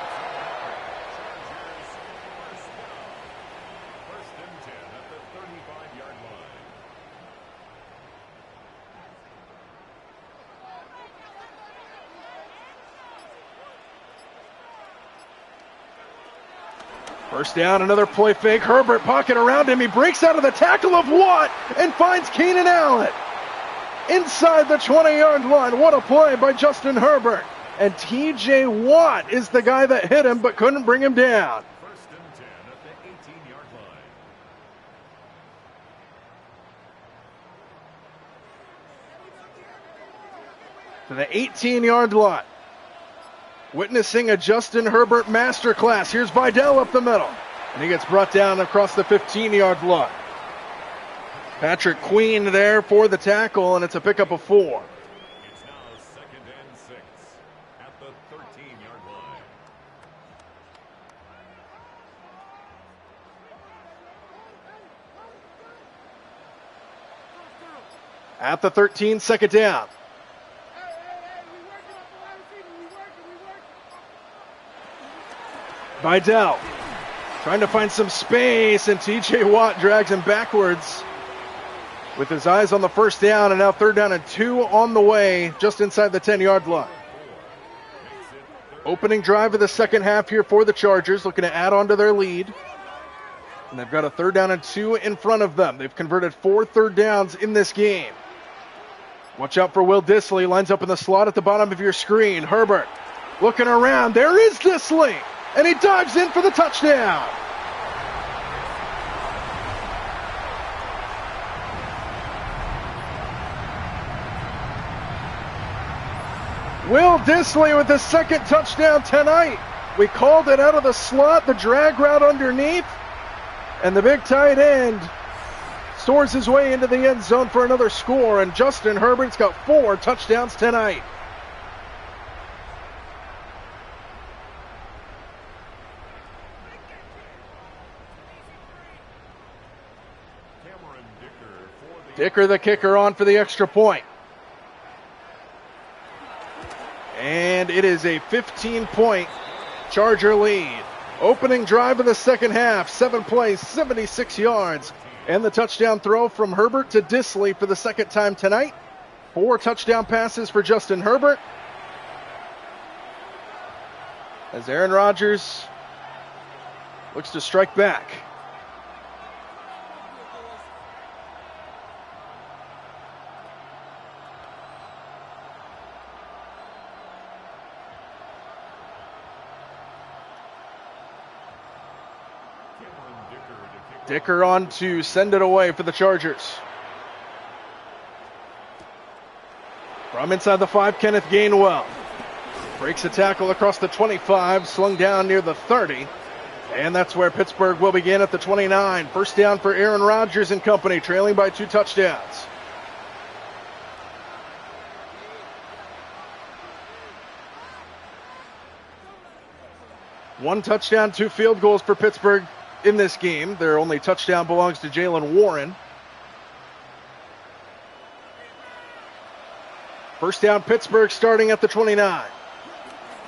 First and 10 at the 35-yard line. First down, another play fake. Herbert pocket around him. He breaks out of the tackle of Watt and finds Keenan Allen inside the 20-yard line. What a play by Justin Herbert. And TJ Watt is the guy that hit him but couldn't bring him down. First and 10 at the 18-yard line. To the 18-yard line. Witnessing a Justin Herbert masterclass. Here's Vidal up the middle. And he gets brought down across the 15-yard line. Patrick Queen there for the tackle, and it's a pickup of 4. It's now second and 6 at the 13-yard line. At the 13, second down. Vidal trying to find some space, and TJ Watt drags him backwards with his eyes on the first down, and now third down and 2 on the way just inside the 10-yard line. Opening drive of the second half here for the Chargers, looking to add on to their lead. And they've got a third down and 2 in front of them. They've converted 4 third downs in this game. Watch out for Will Dissly, lines up in the slot at the bottom of your screen. Herbert looking around. There is Dissly, and he dives in for the touchdown. Will Dissly with his second touchdown tonight. We called it out of the slot, the drag route underneath, and the big tight end stores his way into the end zone for another score, and Justin Herbert's got 4 touchdowns tonight. Cameron Dicker the kicker on for the extra point. And it is a 15-point Charger lead. Opening drive of the second half, 7 plays, 76 yards. And the touchdown throw from Herbert to Dissly for the second time tonight. 4 touchdown passes for Justin Herbert. As Aaron Rodgers looks to strike back. Dicker on to send it away for the Chargers. From inside the 5, Kenneth Gainwell breaks a tackle across the 25, slung down near the 30. And that's where Pittsburgh will begin at the 29. First down for Aaron Rodgers and company, trailing by 2 touchdowns. One touchdown, 2 field goals for Pittsburgh in this game. Their only touchdown belongs to Jalen Warren. First down, Pittsburgh starting at the 29.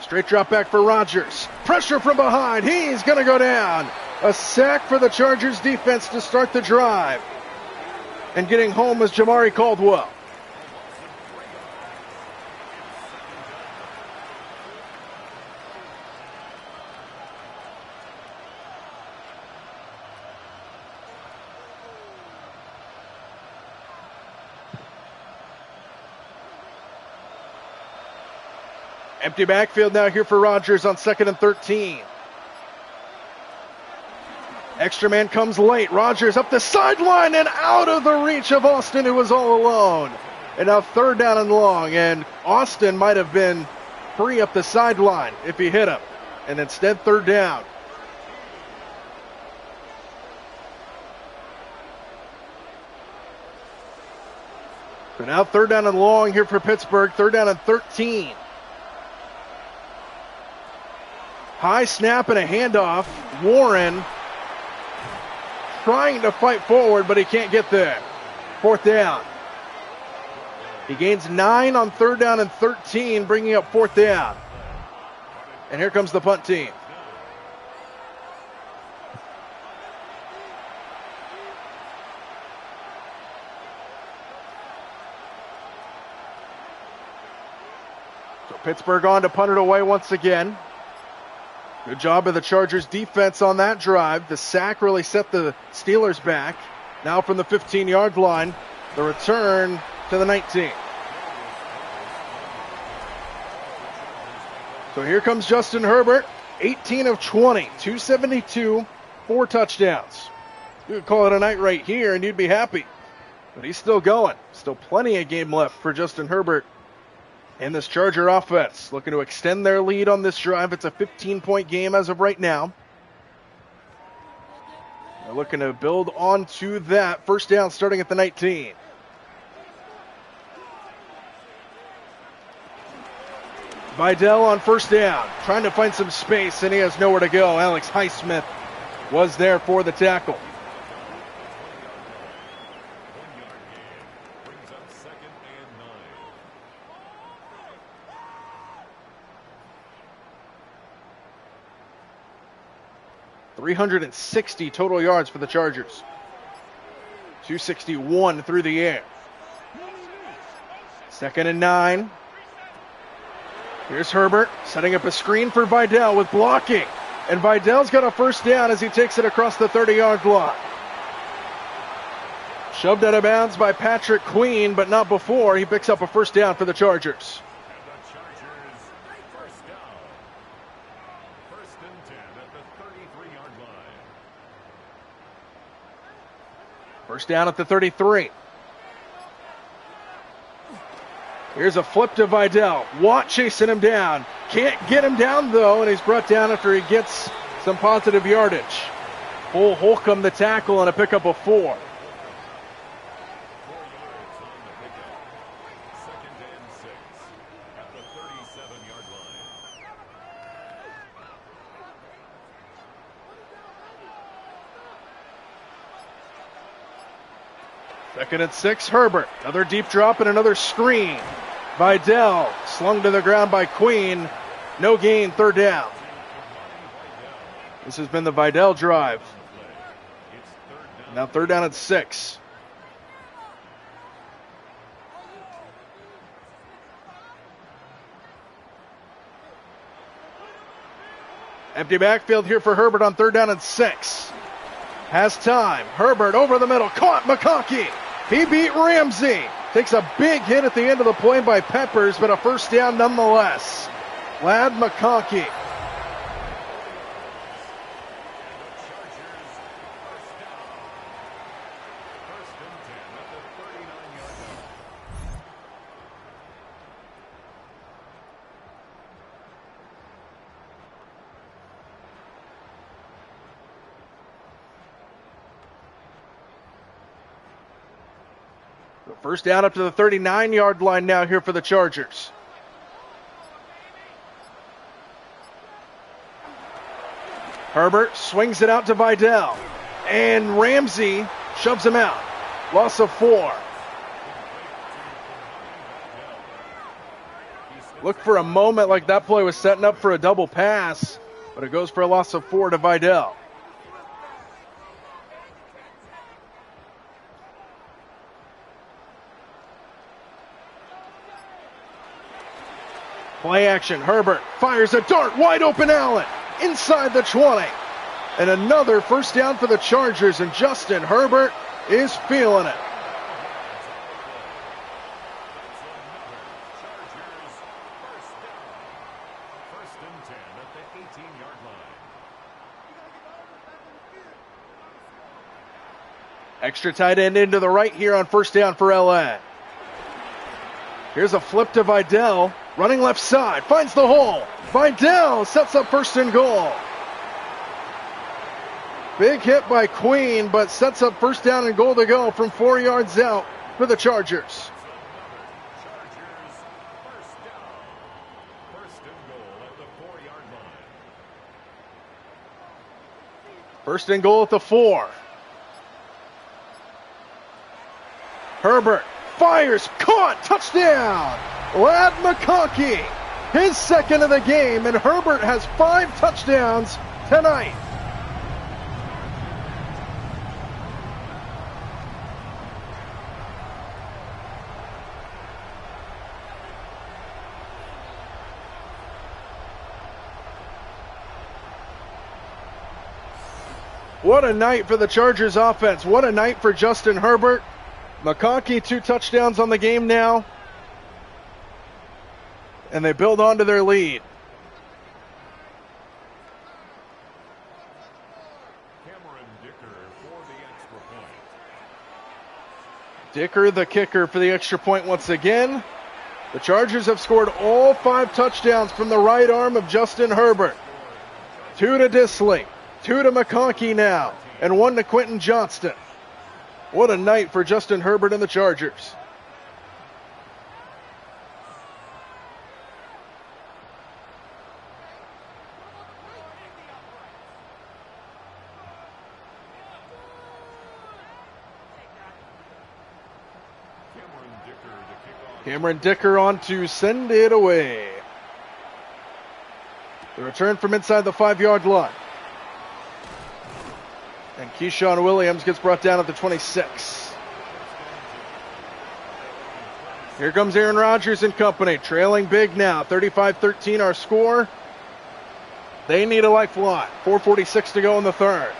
Straight drop back for Rodgers. Pressure from behind. He's going to go down. A sack for the Chargers defense to start the drive. And getting home was Jamari Caldwell. Empty backfield now here for Rodgers on 2nd and 13. Extra man comes late. Rodgers up the sideline and out of the reach of Austin, who was all alone. And now 3rd down and long. And Austin might have been free up the sideline if he hit him. And instead, 3rd down. So now 3rd down and long here for Pittsburgh. 3rd down and 13. High snap and a handoff. Warren trying to fight forward, but he can't get there. 4th down. He gains 9 on 3rd down and 13, bringing up 4th down. And here comes the punt team. So Pittsburgh on to punt it away once again. Good job of the Chargers defense on that drive. The sack really set the Steelers back. Now from the 15-yard line, the return to the 19. So here comes Justin Herbert, 18 of 20, 272, 4 touchdowns. You could call it a night right here and you'd be happy. But he's still going. Still plenty of game left for Justin Herbert in this Charger offense, looking to extend their lead on this drive. It's a 15-point game as of right now. They're looking to build on to that. 1st down starting at the 19. Vidal on 1st down, trying to find some space, and he has nowhere to go. Alex Highsmith was there for the tackle. Brings up 2nd and 9. 360 total yards for the Chargers. 261 through the air. 2nd and 9. Here's Herbert setting up a screen for Vidal with blocking. And Vidal's got a 1st down as he takes it across the 30-yard line. Shoved out of bounds by Patrick Queen, but not before. He picks up a 1st down for the Chargers. And the Chargers, 1st down. 1st and 10 at the 33-yard line. 1st down at the 33. Here's a flip to Vidal. Watt chasing him down. Can't get him down, though, and he's brought down after he gets some positive yardage. Cole Holcomb the tackle and a pickup of 4. 4 yards on the pickup. 2nd and 6 at the 37-yard line. Second and 6, Herbert. Another deep drop and another screen. Vidal slung to the ground by Queen. No gain, 3rd down. This has been the Vidal drive. It's 3rd down. Now 3rd down at 6. Empty backfield here for Herbert on 3rd down and 6. Has time. Herbert over the middle. Caught McConkey. He beat Ramsey. Takes a big hit at the end of the play by Peppers, but a 1st down nonetheless. Ladd McConkey. First down up to the 39-yard line now here for the Chargers. Herbert swings it out to Vidal. And Ramsey shoves him out. Loss of 4. He Looked for a moment like that play was setting up for a double pass, but it goes for a loss of 4 to Vidal. Play action, Herbert fires a dart, wide open Allen, inside the 20. And another first down for the Chargers, and Justin Herbert is feeling it. Extra tight end into the right here on first down for LA. Here's a flip to Vidal, running left side, finds the hole. Vidal sets up first and goal. Big hit by Queen, but sets up first down and goal to go from 4 yards out for the Chargers. First and goal at the 4. Herbert fires, caught, touchdown! Ladd McConkey, his second of the game, and Herbert has 5 touchdowns tonight. What a night for the Chargers offense. What a night for Justin Herbert. McConkey 2 touchdowns on the game now. And they build on to their lead. Cameron Dicker for the extra point. Dicker the kicker for the extra point once again. The Chargers have scored all 5 touchdowns from the right arm of Justin Herbert. 2 to Dissly, 2 to McConkey now, and 1 to Quentin Johnston. What a night for Justin Herbert and the Chargers. Cameron Dicker on to send it away. The return from inside the 5-yard line. And Keyshawn Williams gets brought down at the 26. Here comes Aaron Rodgers and company, trailing big now. 35-13 our score. They need a lifeline. 4:46 to go in the third.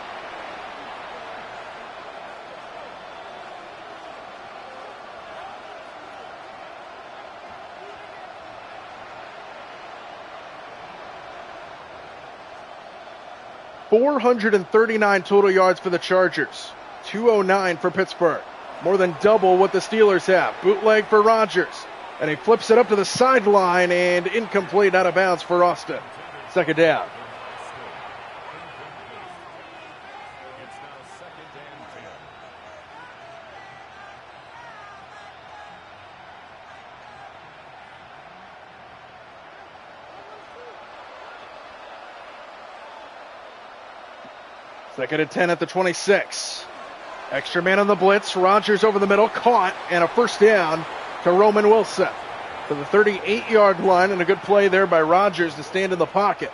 .439 total yards for the Chargers. 209 for Pittsburgh. More than double what the Steelers have. Bootleg for Rodgers. And he flips it up to the sideline and incomplete, out of bounds for Austin. Second down. It's now 2nd and 10. Second and 10 at the 26. Extra man on the blitz. Rodgers over the middle, caught, and a first down to Roman Wilson to the 38-yard line, and a good play there by Rodgers to stand in the pocket.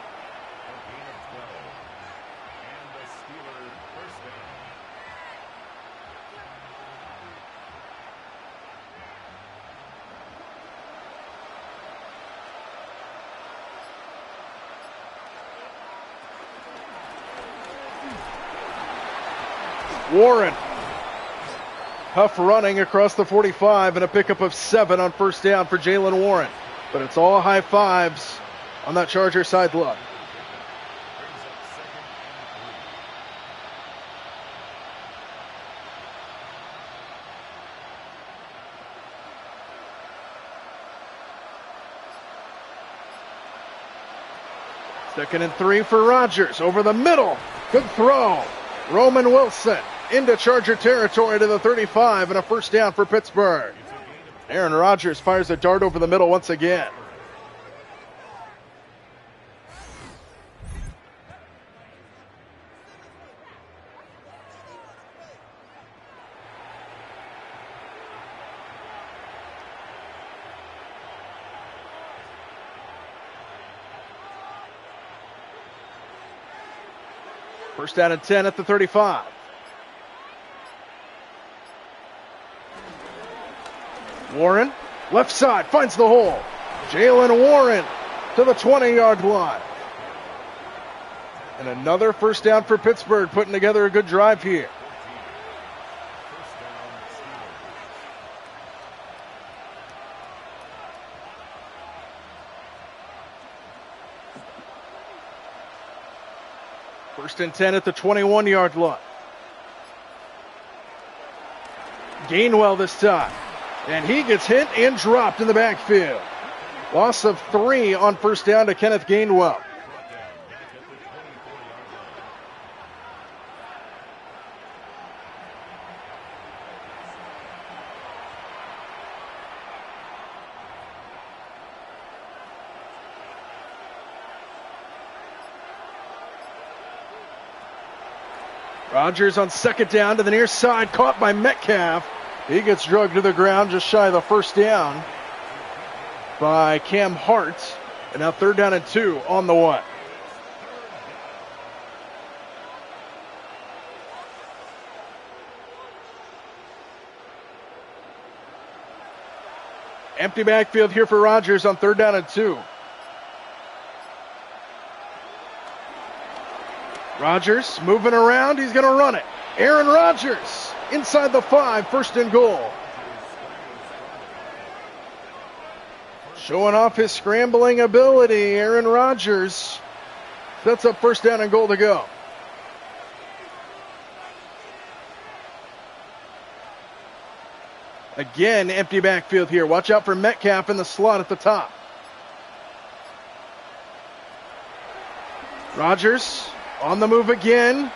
Warren. Tough running across the 45 and a pickup of 7 on first down for Jaylen Warren. But it's all high fives on that Charger side look. Second and 3 for Rodgers. Over the middle. Good throw. Roman Wilson into Charger territory to the 35 and a first down for Pittsburgh. Aaron Rodgers fires a dart over the middle once again. First down and 10 at the 35. Warren, left side, finds the hole. Jalen Warren to the 20-yard line. And another first down for Pittsburgh, putting together a good drive here. First and 10 at the 21-yard line. Gainwell this time. And he gets hit and dropped in the backfield. Loss of 3 on first down to Kenneth Gainwell. Rodgers on second down to the near side, caught by Metcalf. He gets drugged to the ground just shy of the first down by Cam Hart. And now third down and 2 on the way. Empty backfield here for Rodgers on third down and 2. Rodgers moving around. He's going to run it. Aaron Rodgers inside the 5, first and goal. Showing off his scrambling ability, Aaron Rodgers sets up first down and goal to go. Again, empty backfield here. Watch out for Metcalf in the slot at the top. Rodgers on the move again.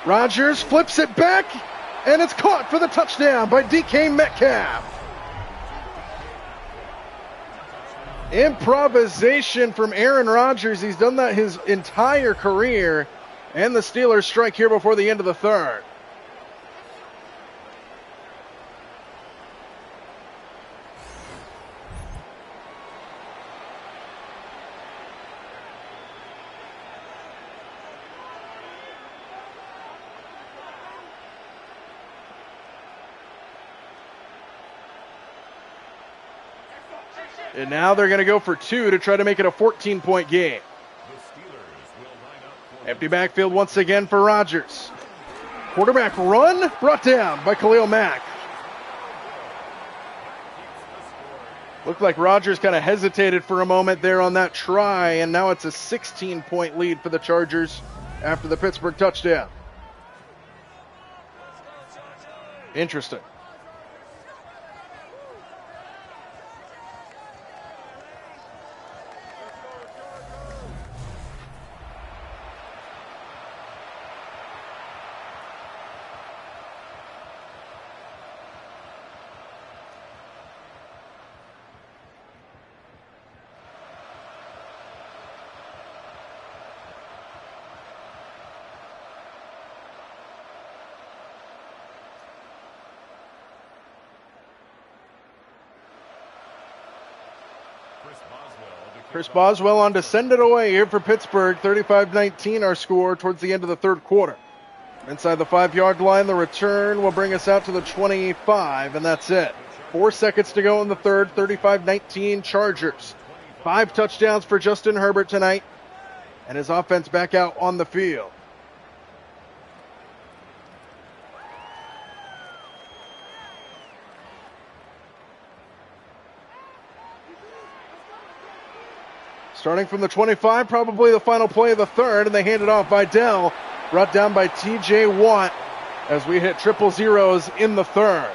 Rodgers flips it back, and it's caught for the touchdown by DK Metcalf. Improvisation from Aaron Rodgers. He's done that his entire career. And the Steelers strike here before the end of the third. And now they're going to go for 2 to try to make it a 14-point game. Empty backfield once again for Rodgers. Quarterback run brought down by Khalil Mack. Looked like Rodgers kind of hesitated for a moment there on that try, and now it's a 16-point lead for the Chargers after the Pittsburgh touchdown. Interesting. Chris Boswell on to send it away here for Pittsburgh. 35-19 our score towards the end of the third quarter. Inside the 5-yard line, the return will bring us out to the 25, and that's it. 4 seconds to go in the third. 35-19 Chargers. 5 touchdowns for Justin Herbert tonight, and his offense back out on the field. Starting from the 25, probably the final play of the third, and they hand it off by Dell. Brought down by T.J. Watt as we hit triple zeros in the third.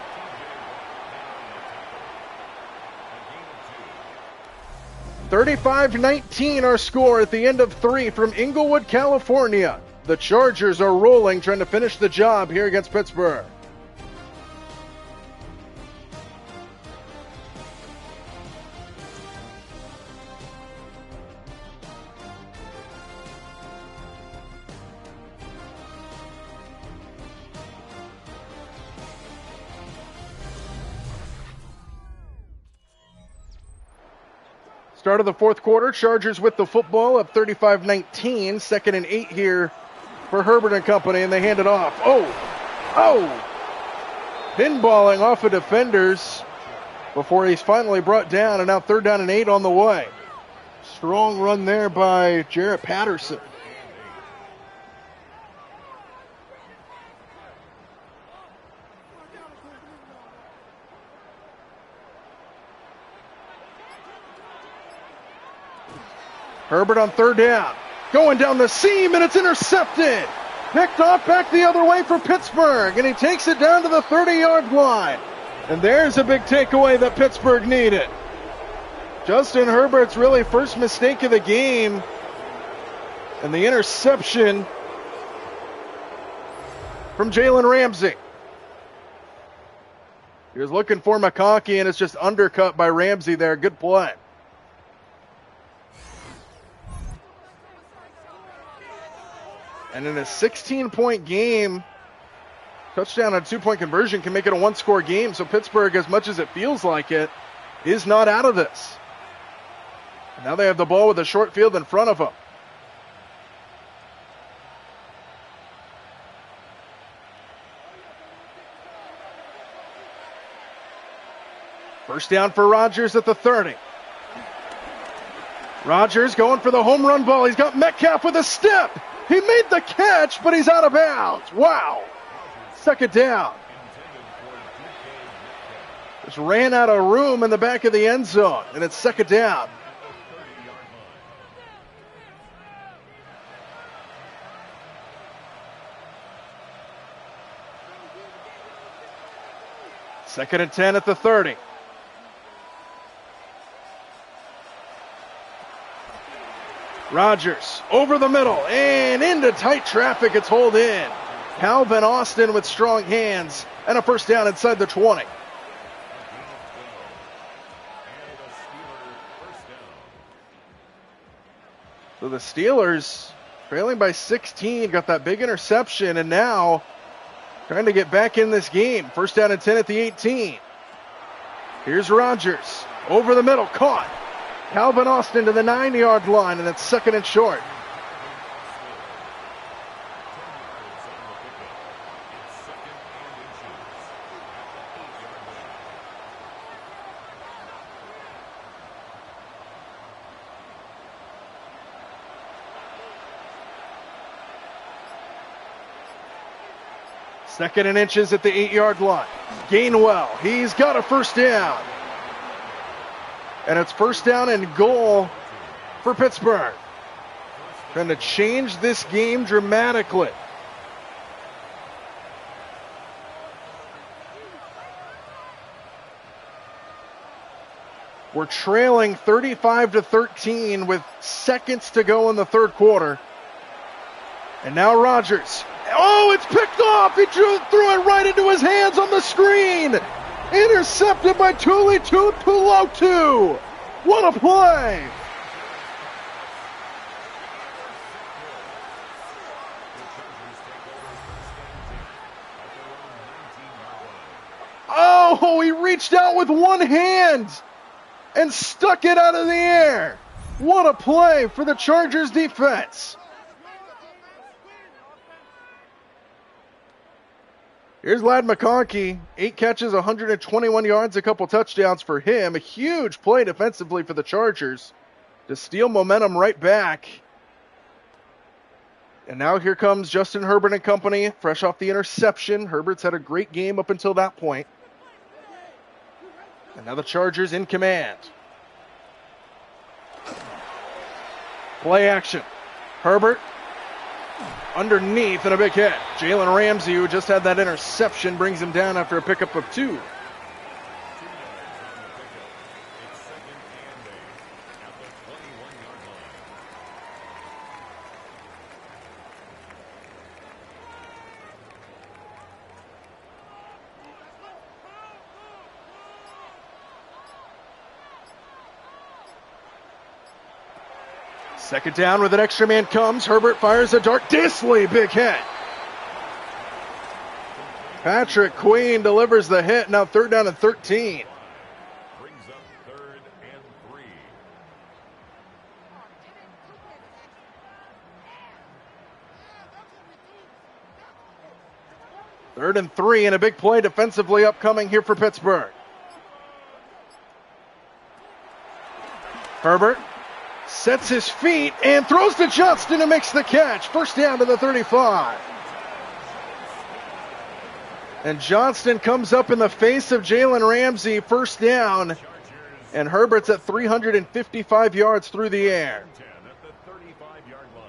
(35-19) our score at the end of 3 from Inglewood, California. The Chargers are rolling, trying to finish the job here against Pittsburgh. Start of the fourth quarter, Chargers with the football up 35-19. 2nd and 8 here for Herbert and company, and they hand it off. Pinballing off of defenders before he's finally brought down, and now 3rd down and 8 on the way. Strong run there by Jarrett Patterson. Herbert on 3rd down. Going down the seam, and it's intercepted. Picked off back the other way for Pittsburgh, and he takes it down to the 30-yard line. And there's a big takeaway that Pittsburgh needed. Justin Herbert's really first mistake of the game, and the interception from Jalen Ramsey. He was looking for McConkey, and it's just undercut by Ramsey there. Good play. And in a 16-point game, touchdown on a 2-point conversion can make it a 1-score game. So Pittsburgh, as much as it feels like it, is not out of this. And now they have the ball with a short field in front of them. First down for Rodgers at the 30. Rodgers going for the home run ball. He's got Metcalf with a step. He made the catch, but he's out of bounds. Wow. 2nd down. Just ran out of room in the back of the end zone, and it's 2nd down. Second and 10 at the 30. Rodgers over the middle and into tight traffic. It's hauled in. Calvin Austin with strong hands and a first down inside the 20. So the Steelers trailing by 16, got that big interception, and now trying to get back in this game. First down and 10 at the 18. Here's Rodgers over the middle, caught. Calvin Austin to the 9-yard line, and it's 2nd and short. Second and inches at the 8-yard line. Gainwell, he's got a first down. And it's first down and goal for Pittsburgh. Trying to change this game dramatically. We're trailing 35-13 with seconds to go in the 3rd quarter. And now Rodgers. Oh, it's picked off. He threw it right into his hands on the screen. Intercepted by Tuli Tuipulotu. What a play. Oh, he reached out with one hand and stuck it out of the air. What a play for the Chargers defense. Here's Ladd McConkey, 8 catches, 121 yards, a couple touchdowns for him. A huge play defensively for the Chargers to steal momentum right back. And now here comes Justin Herbert and company, fresh off the interception. Herbert's had a great game up until that point. And now the Chargers in command. Play action. Herbert underneath and a big hit. Jalen Ramsey, who just had that interception, brings him down after a pickup of 2. Second down with an extra man comes. Herbert fires a dart. Disley, big hit. Patrick Queen delivers the hit. Now 3rd down and 13. Brings up 3rd and 3. 3rd and 3, and a big play defensively upcoming here for Pittsburgh. Herbert sets his feet and throws to Johnston to makes the catch. First down to the 35. And Johnston comes up in the face of Jalen Ramsey. First down. And Herbert's at 355 yards through the air. At the 35-yard line.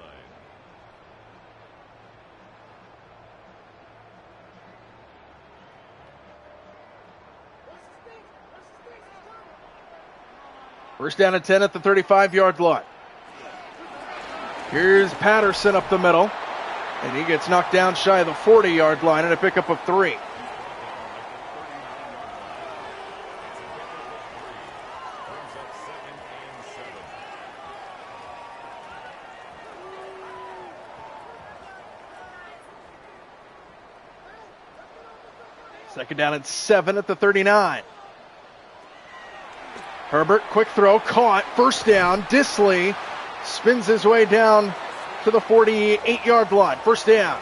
First down and 10 at the 35-yard line. Here's Patterson up the middle. And he gets knocked down shy of the 40-yard line and a pickup of 3. Second down and 7 at the 39. Herbert, quick throw, caught, first down. Dissly spins his way down to the 48-yard line. First down.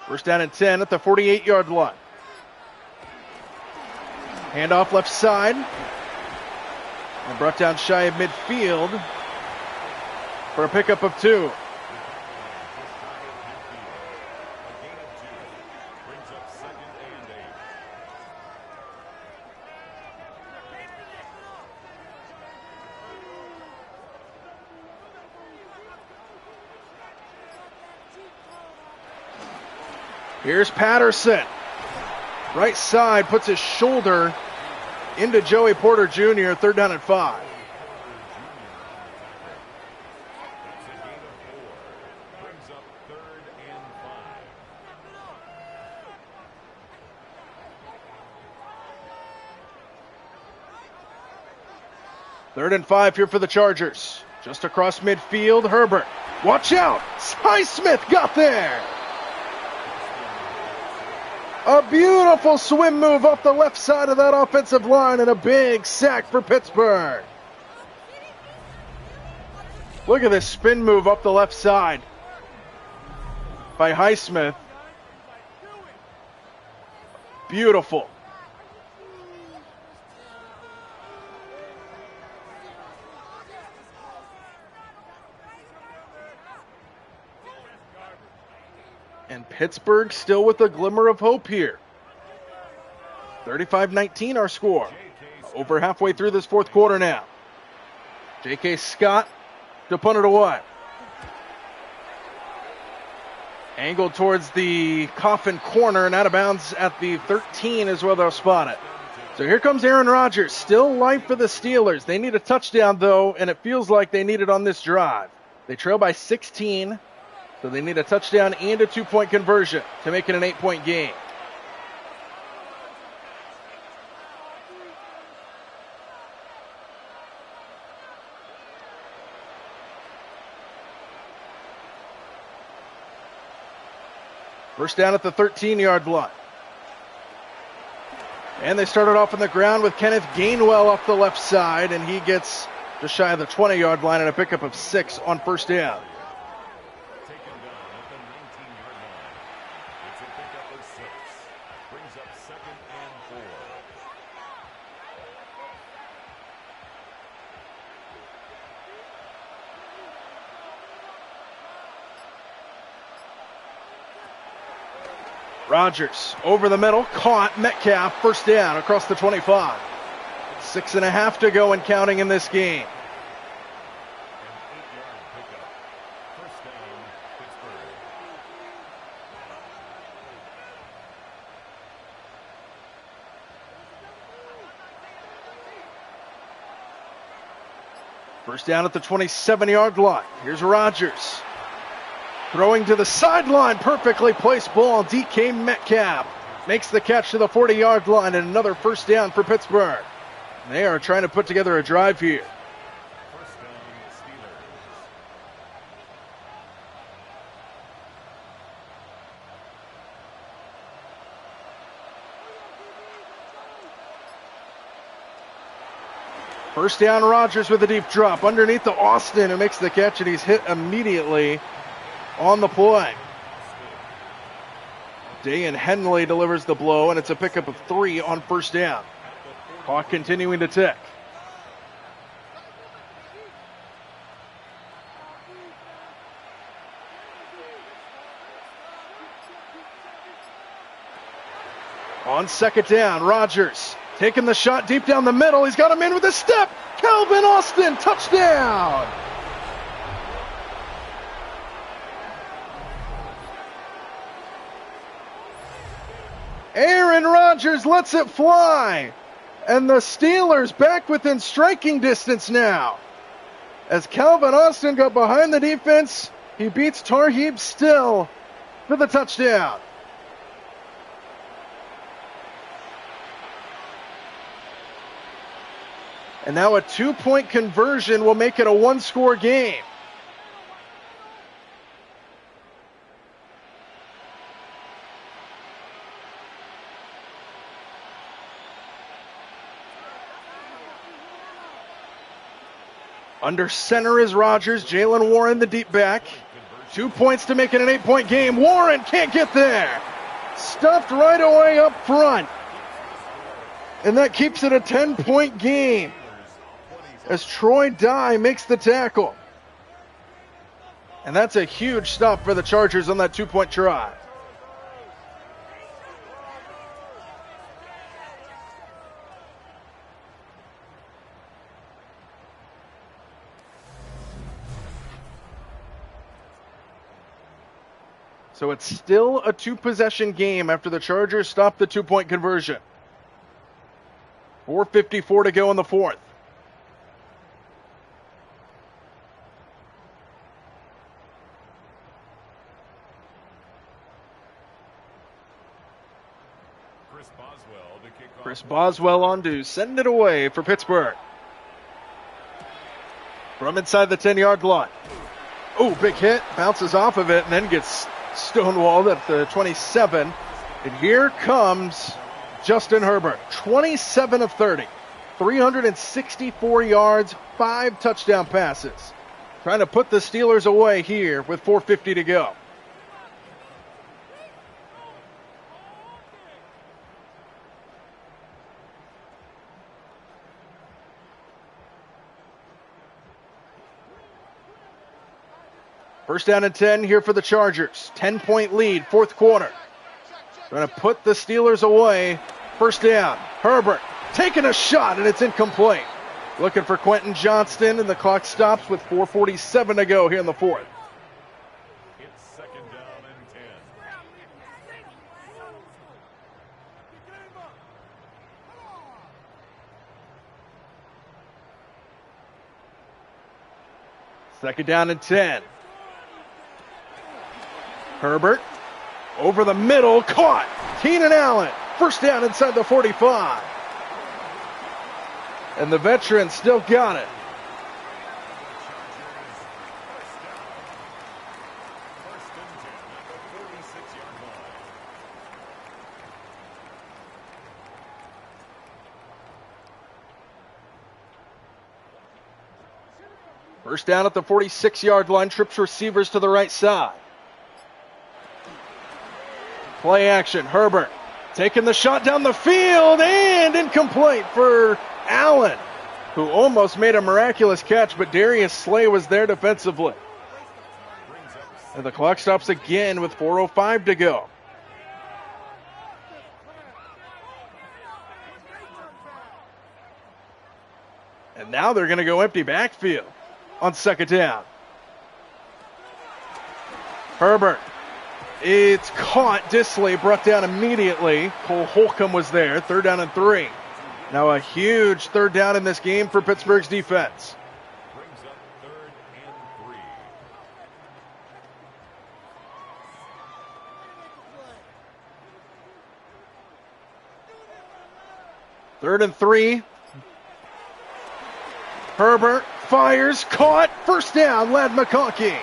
First down and 10 at the 48-yard line. Handoff left side. And brought down shy of midfield for a pickup of 2. Here's Patterson. Right side, puts his shoulder into Joey Porter Jr., 3rd down and 5. Brings up 3rd and 5. 3rd and 5 here for the Chargers. Just across midfield, Herbert. Watch out! Highsmith got there! A beautiful swim move up the left side of that offensive line and a big sack for Pittsburgh. Look at this spin move up the left side by Highsmith. Beautiful. And Pittsburgh still with a glimmer of hope here. 35-19 our score. Over halfway through this 4th quarter now. J.K. Scott to punt it away. Angled towards the coffin corner and out of bounds at the 13 is where they'll spot it. So here comes Aaron Rodgers. Still life for the Steelers. They need a touchdown though, and it feels like they need it on this drive. They trail by 16. So they need a touchdown and a 2-point conversion to make it an 8-point game. First down at the 13-yard line. And they started off on the ground with Kenneth Gainwell off the left side, and he gets just shy of the 20-yard line and a pickup of 6 on first down. Rodgers over the middle, caught Metcalf, first down across the 25. 6.5 to go and counting in this game. First down at the 27-yard line. Here's Rodgers. Throwing to the sideline, perfectly placed ball. DK Metcalf makes the catch to the 40-yard line and another first down for Pittsburgh. They are trying to put together a drive here. First down, Steelers. First down, Rodgers with a deep drop underneath to Austin, who makes the catch, and he's hit immediately on the play. Dayan Henley delivers the blow, and it's a pickup of 3 on first down. Clock continuing to tick. On second down, Rodgers taking the shot deep down the middle. He's got him in with a step. Calvin Austin, touchdown. Aaron Rodgers lets it fly. And the Steelers back within striking distance now. As Calvin Austin got behind the defense, he beats Tarheeb Still for the touchdown. And now a 2-point conversion will make it a 1-score game. Under center is Rodgers. Jalen Warren, the deep back. 2 points to make it an 8-point game. Warren can't get there. Stuffed right away up front. And that keeps it a 10-point game as Troy Dye makes the tackle. And that's a huge stop for the Chargers on that 2-point try. So it's still a 2-possession game after the Chargers stop the 2-point conversion. 4:54 to go in the fourth. Chris Boswell on to send it away for Pittsburgh. From inside the 10-yard line. Oh, big hit. Bounces off of it and then gets stonewalled at the 27. And here comes Justin Herbert. 27 of 30. 364 yards, 5 touchdown passes. Trying to put the Steelers away here with 4:50 to go. First down and 10 here for the Chargers. 10-point lead, fourth quarter. Trying to put the Steelers away. First down. Herbert taking a shot, and it's incomplete. Looking for Quentin Johnston, and the clock stops with 4:47 to go here in the fourth. It's second down and 10. Second down and 10. Herbert over the middle, caught. Keenan Allen, first down inside the 45. And the veteran still got it. First and 10 at the 46-yard line. First down at the 46-yard line, trips receivers to the right side. Play action, Herbert taking the shot down the field and incomplete for Allen, who almost made a miraculous catch, but Darius Slay was there defensively. And the clock stops again with 4:05 to go. And now they're going to go empty backfield on second down. Herbert. It's caught. Disley brought down immediately. Cole Holcomb was there. Third down and 3. Now a huge third down in this game for Pittsburgh's defense. Brings up third and 3. Third and 3. Herbert fires, caught. First down, Ladd McConkey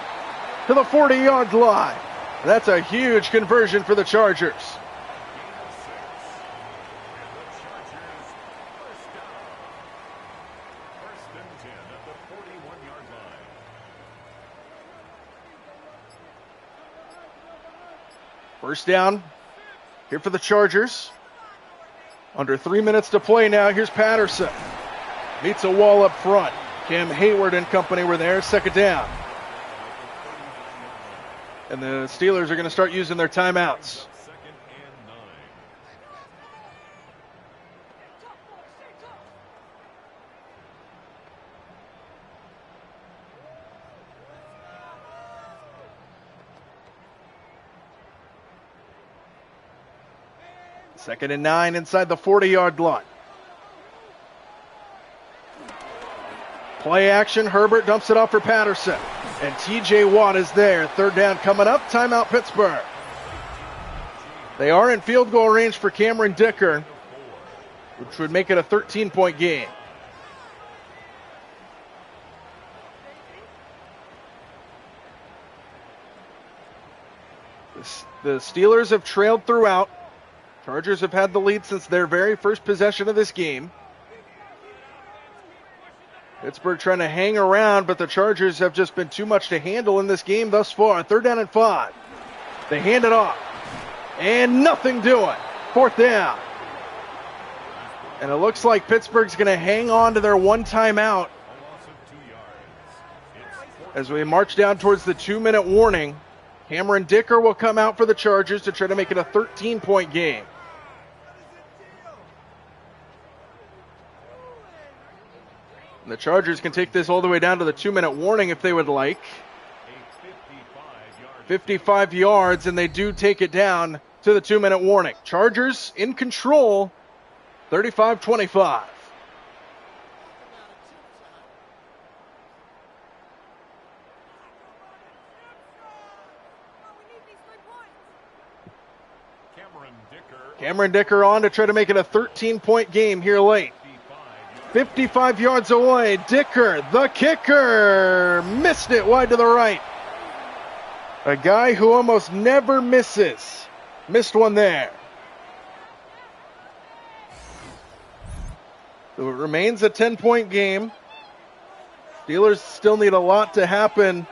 to the 40-yard line. That's a huge conversion for the Chargers. First down here for the Chargers. Under 3 minutes to play now. Here's Patterson. Meets a wall up front. Cam Hayward and company were there. Second down. And the Steelers are going to start using their timeouts. Second and 9 inside the 40-yard line. Play action. Herbert dumps it off for Patterson. And T.J. Watt is there. Third down coming up. Timeout Pittsburgh. They are in field goal range for Cameron Dicker, which would make it a 13-point game. The Steelers have trailed throughout. Chargers have had the lead since their very first possession of this game. Pittsburgh trying to hang around, but the Chargers have just been too much to handle in this game thus far. Third down and 5. They hand it off. And nothing doing. Fourth down. And it looks like Pittsburgh's going to hang on to their one timeout as we march down towards the 2-minute warning. Cameron Dicker will come out for the Chargers to try to make it a 13-point game. And the Chargers can take this all the way down to the 2-minute warning if they would like. 55 yards, and they do take it down to the 2-minute warning. Chargers in control, 35-25. Cameron Dicker on to try to make it a 13-point game here late. 55 yards away. Dicker, the kicker, missed it wide to the right. A guy who almost never misses. Missed one there. So it remains a 10-point game. Steelers still need a lot to happen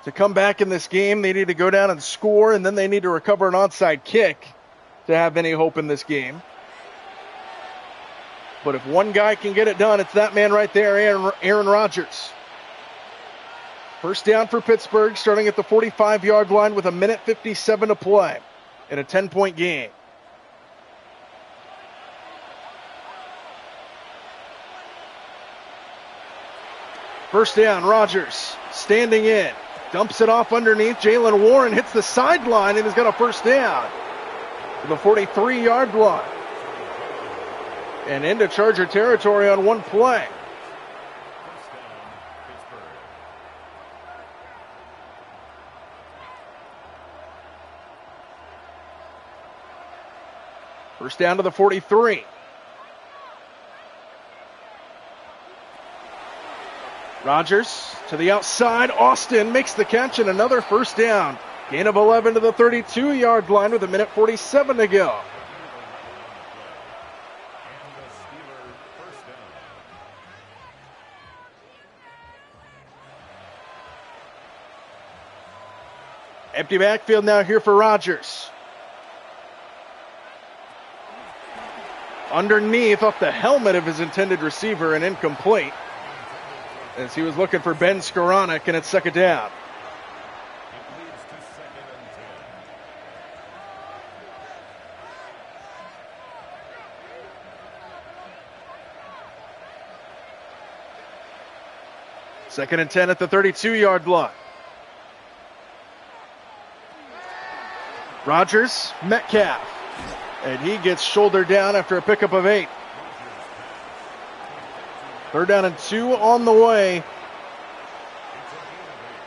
to come back in this game. They need to go down and score, and then they need to recover an onside kick to have any hope in this game. But if one guy can get it done, it's that man right there, Aaron Rodgers. First down for Pittsburgh, starting at the 45-yard line with 1:57 to play in a 10-point game. First down, Rodgers standing in. Dumps it off underneath. Jaylen Warren hits the sideline and has got a first down to the 43-yard line. And into Charger territory on one play. First down to the 43. Rodgers to the outside. Austin makes the catch and another first down. Gain of 11 to the 32-yard line with 1:47 to go. Empty backfield now here for Rodgers. Underneath off the helmet of his intended receiver and incomplete, as he was looking for Ben Skoranek, and it's second down. Second and 10 at the 32-yard line. Rodgers, Metcalf, and he gets shouldered down after a pickup of 8. Third down and 2 on the way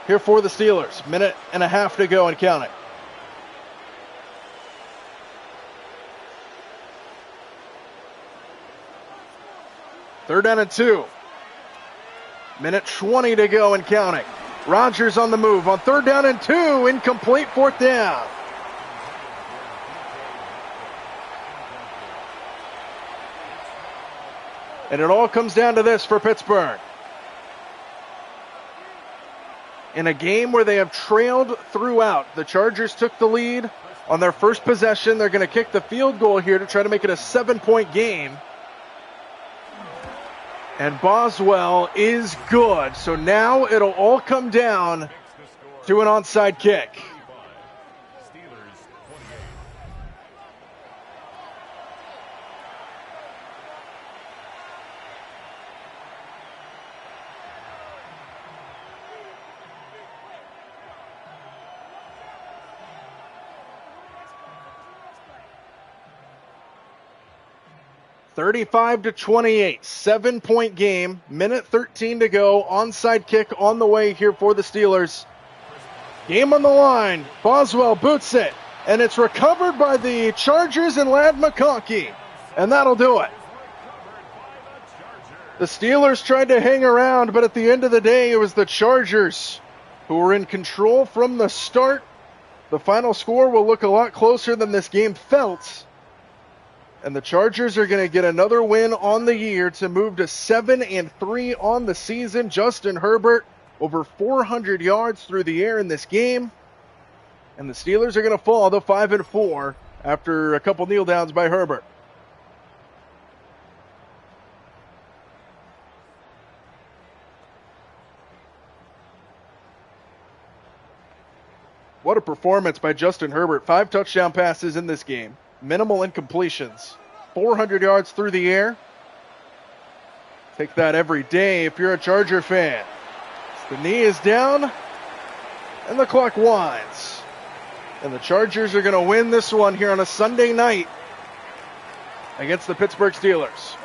here for the Steelers. 1.5 to go and counting. Third down and 2. 1:20 to go and counting. Rodgers on the move on third down and 2. Incomplete, fourth down. And it all comes down to this for Pittsburgh. in a game where they have trailed throughout. The Chargers took the lead on their first possession. They're going to kick the field goal here to try to make it a 7-point game. And Boswell is good. So now it'll all come down to an onside kick. 35-28, 7-point game, minute 13 to go, onside kick on the way here for the Steelers. Game on the line, Boswell boots it, and it's recovered by the Chargers and Ladd McConkey, and that'll do it. The Steelers tried to hang around, but at the end of the day, it was the Chargers who were in control from the start. The final score will look a lot closer than this game felt. And the Chargers are going to get another win on the year to move to 7-3 on the season. Justin Herbert over 400 yards through the air in this game. And the Steelers are going to fall to 5-4 after a couple kneel downs by Herbert. What a performance by Justin Herbert. 5 touchdown passes in this game. Minimal incompletions. 400 yards through the air. Take that every day if you're a Charger fan. The knee is down, and the clock winds. And the Chargers are going to win this one here on a Sunday night against the Pittsburgh Steelers.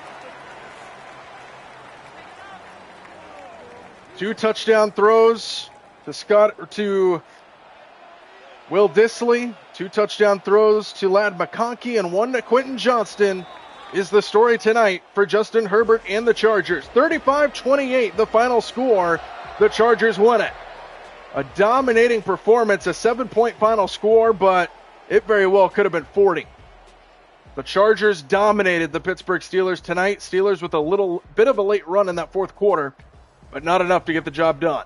2 touchdown throws to Will Dissly, 2 touchdown throws to Ladd McConkey, and 1 to Quentin Johnston is the story tonight for Justin Herbert and the Chargers. 35-28, the final score. The Chargers win it. A dominating performance, a 7-point final score, but it very well could have been 40. The Chargers dominated the Pittsburgh Steelers tonight. Steelers with a little bit of a late run in that fourth quarter, but not enough to get the job done.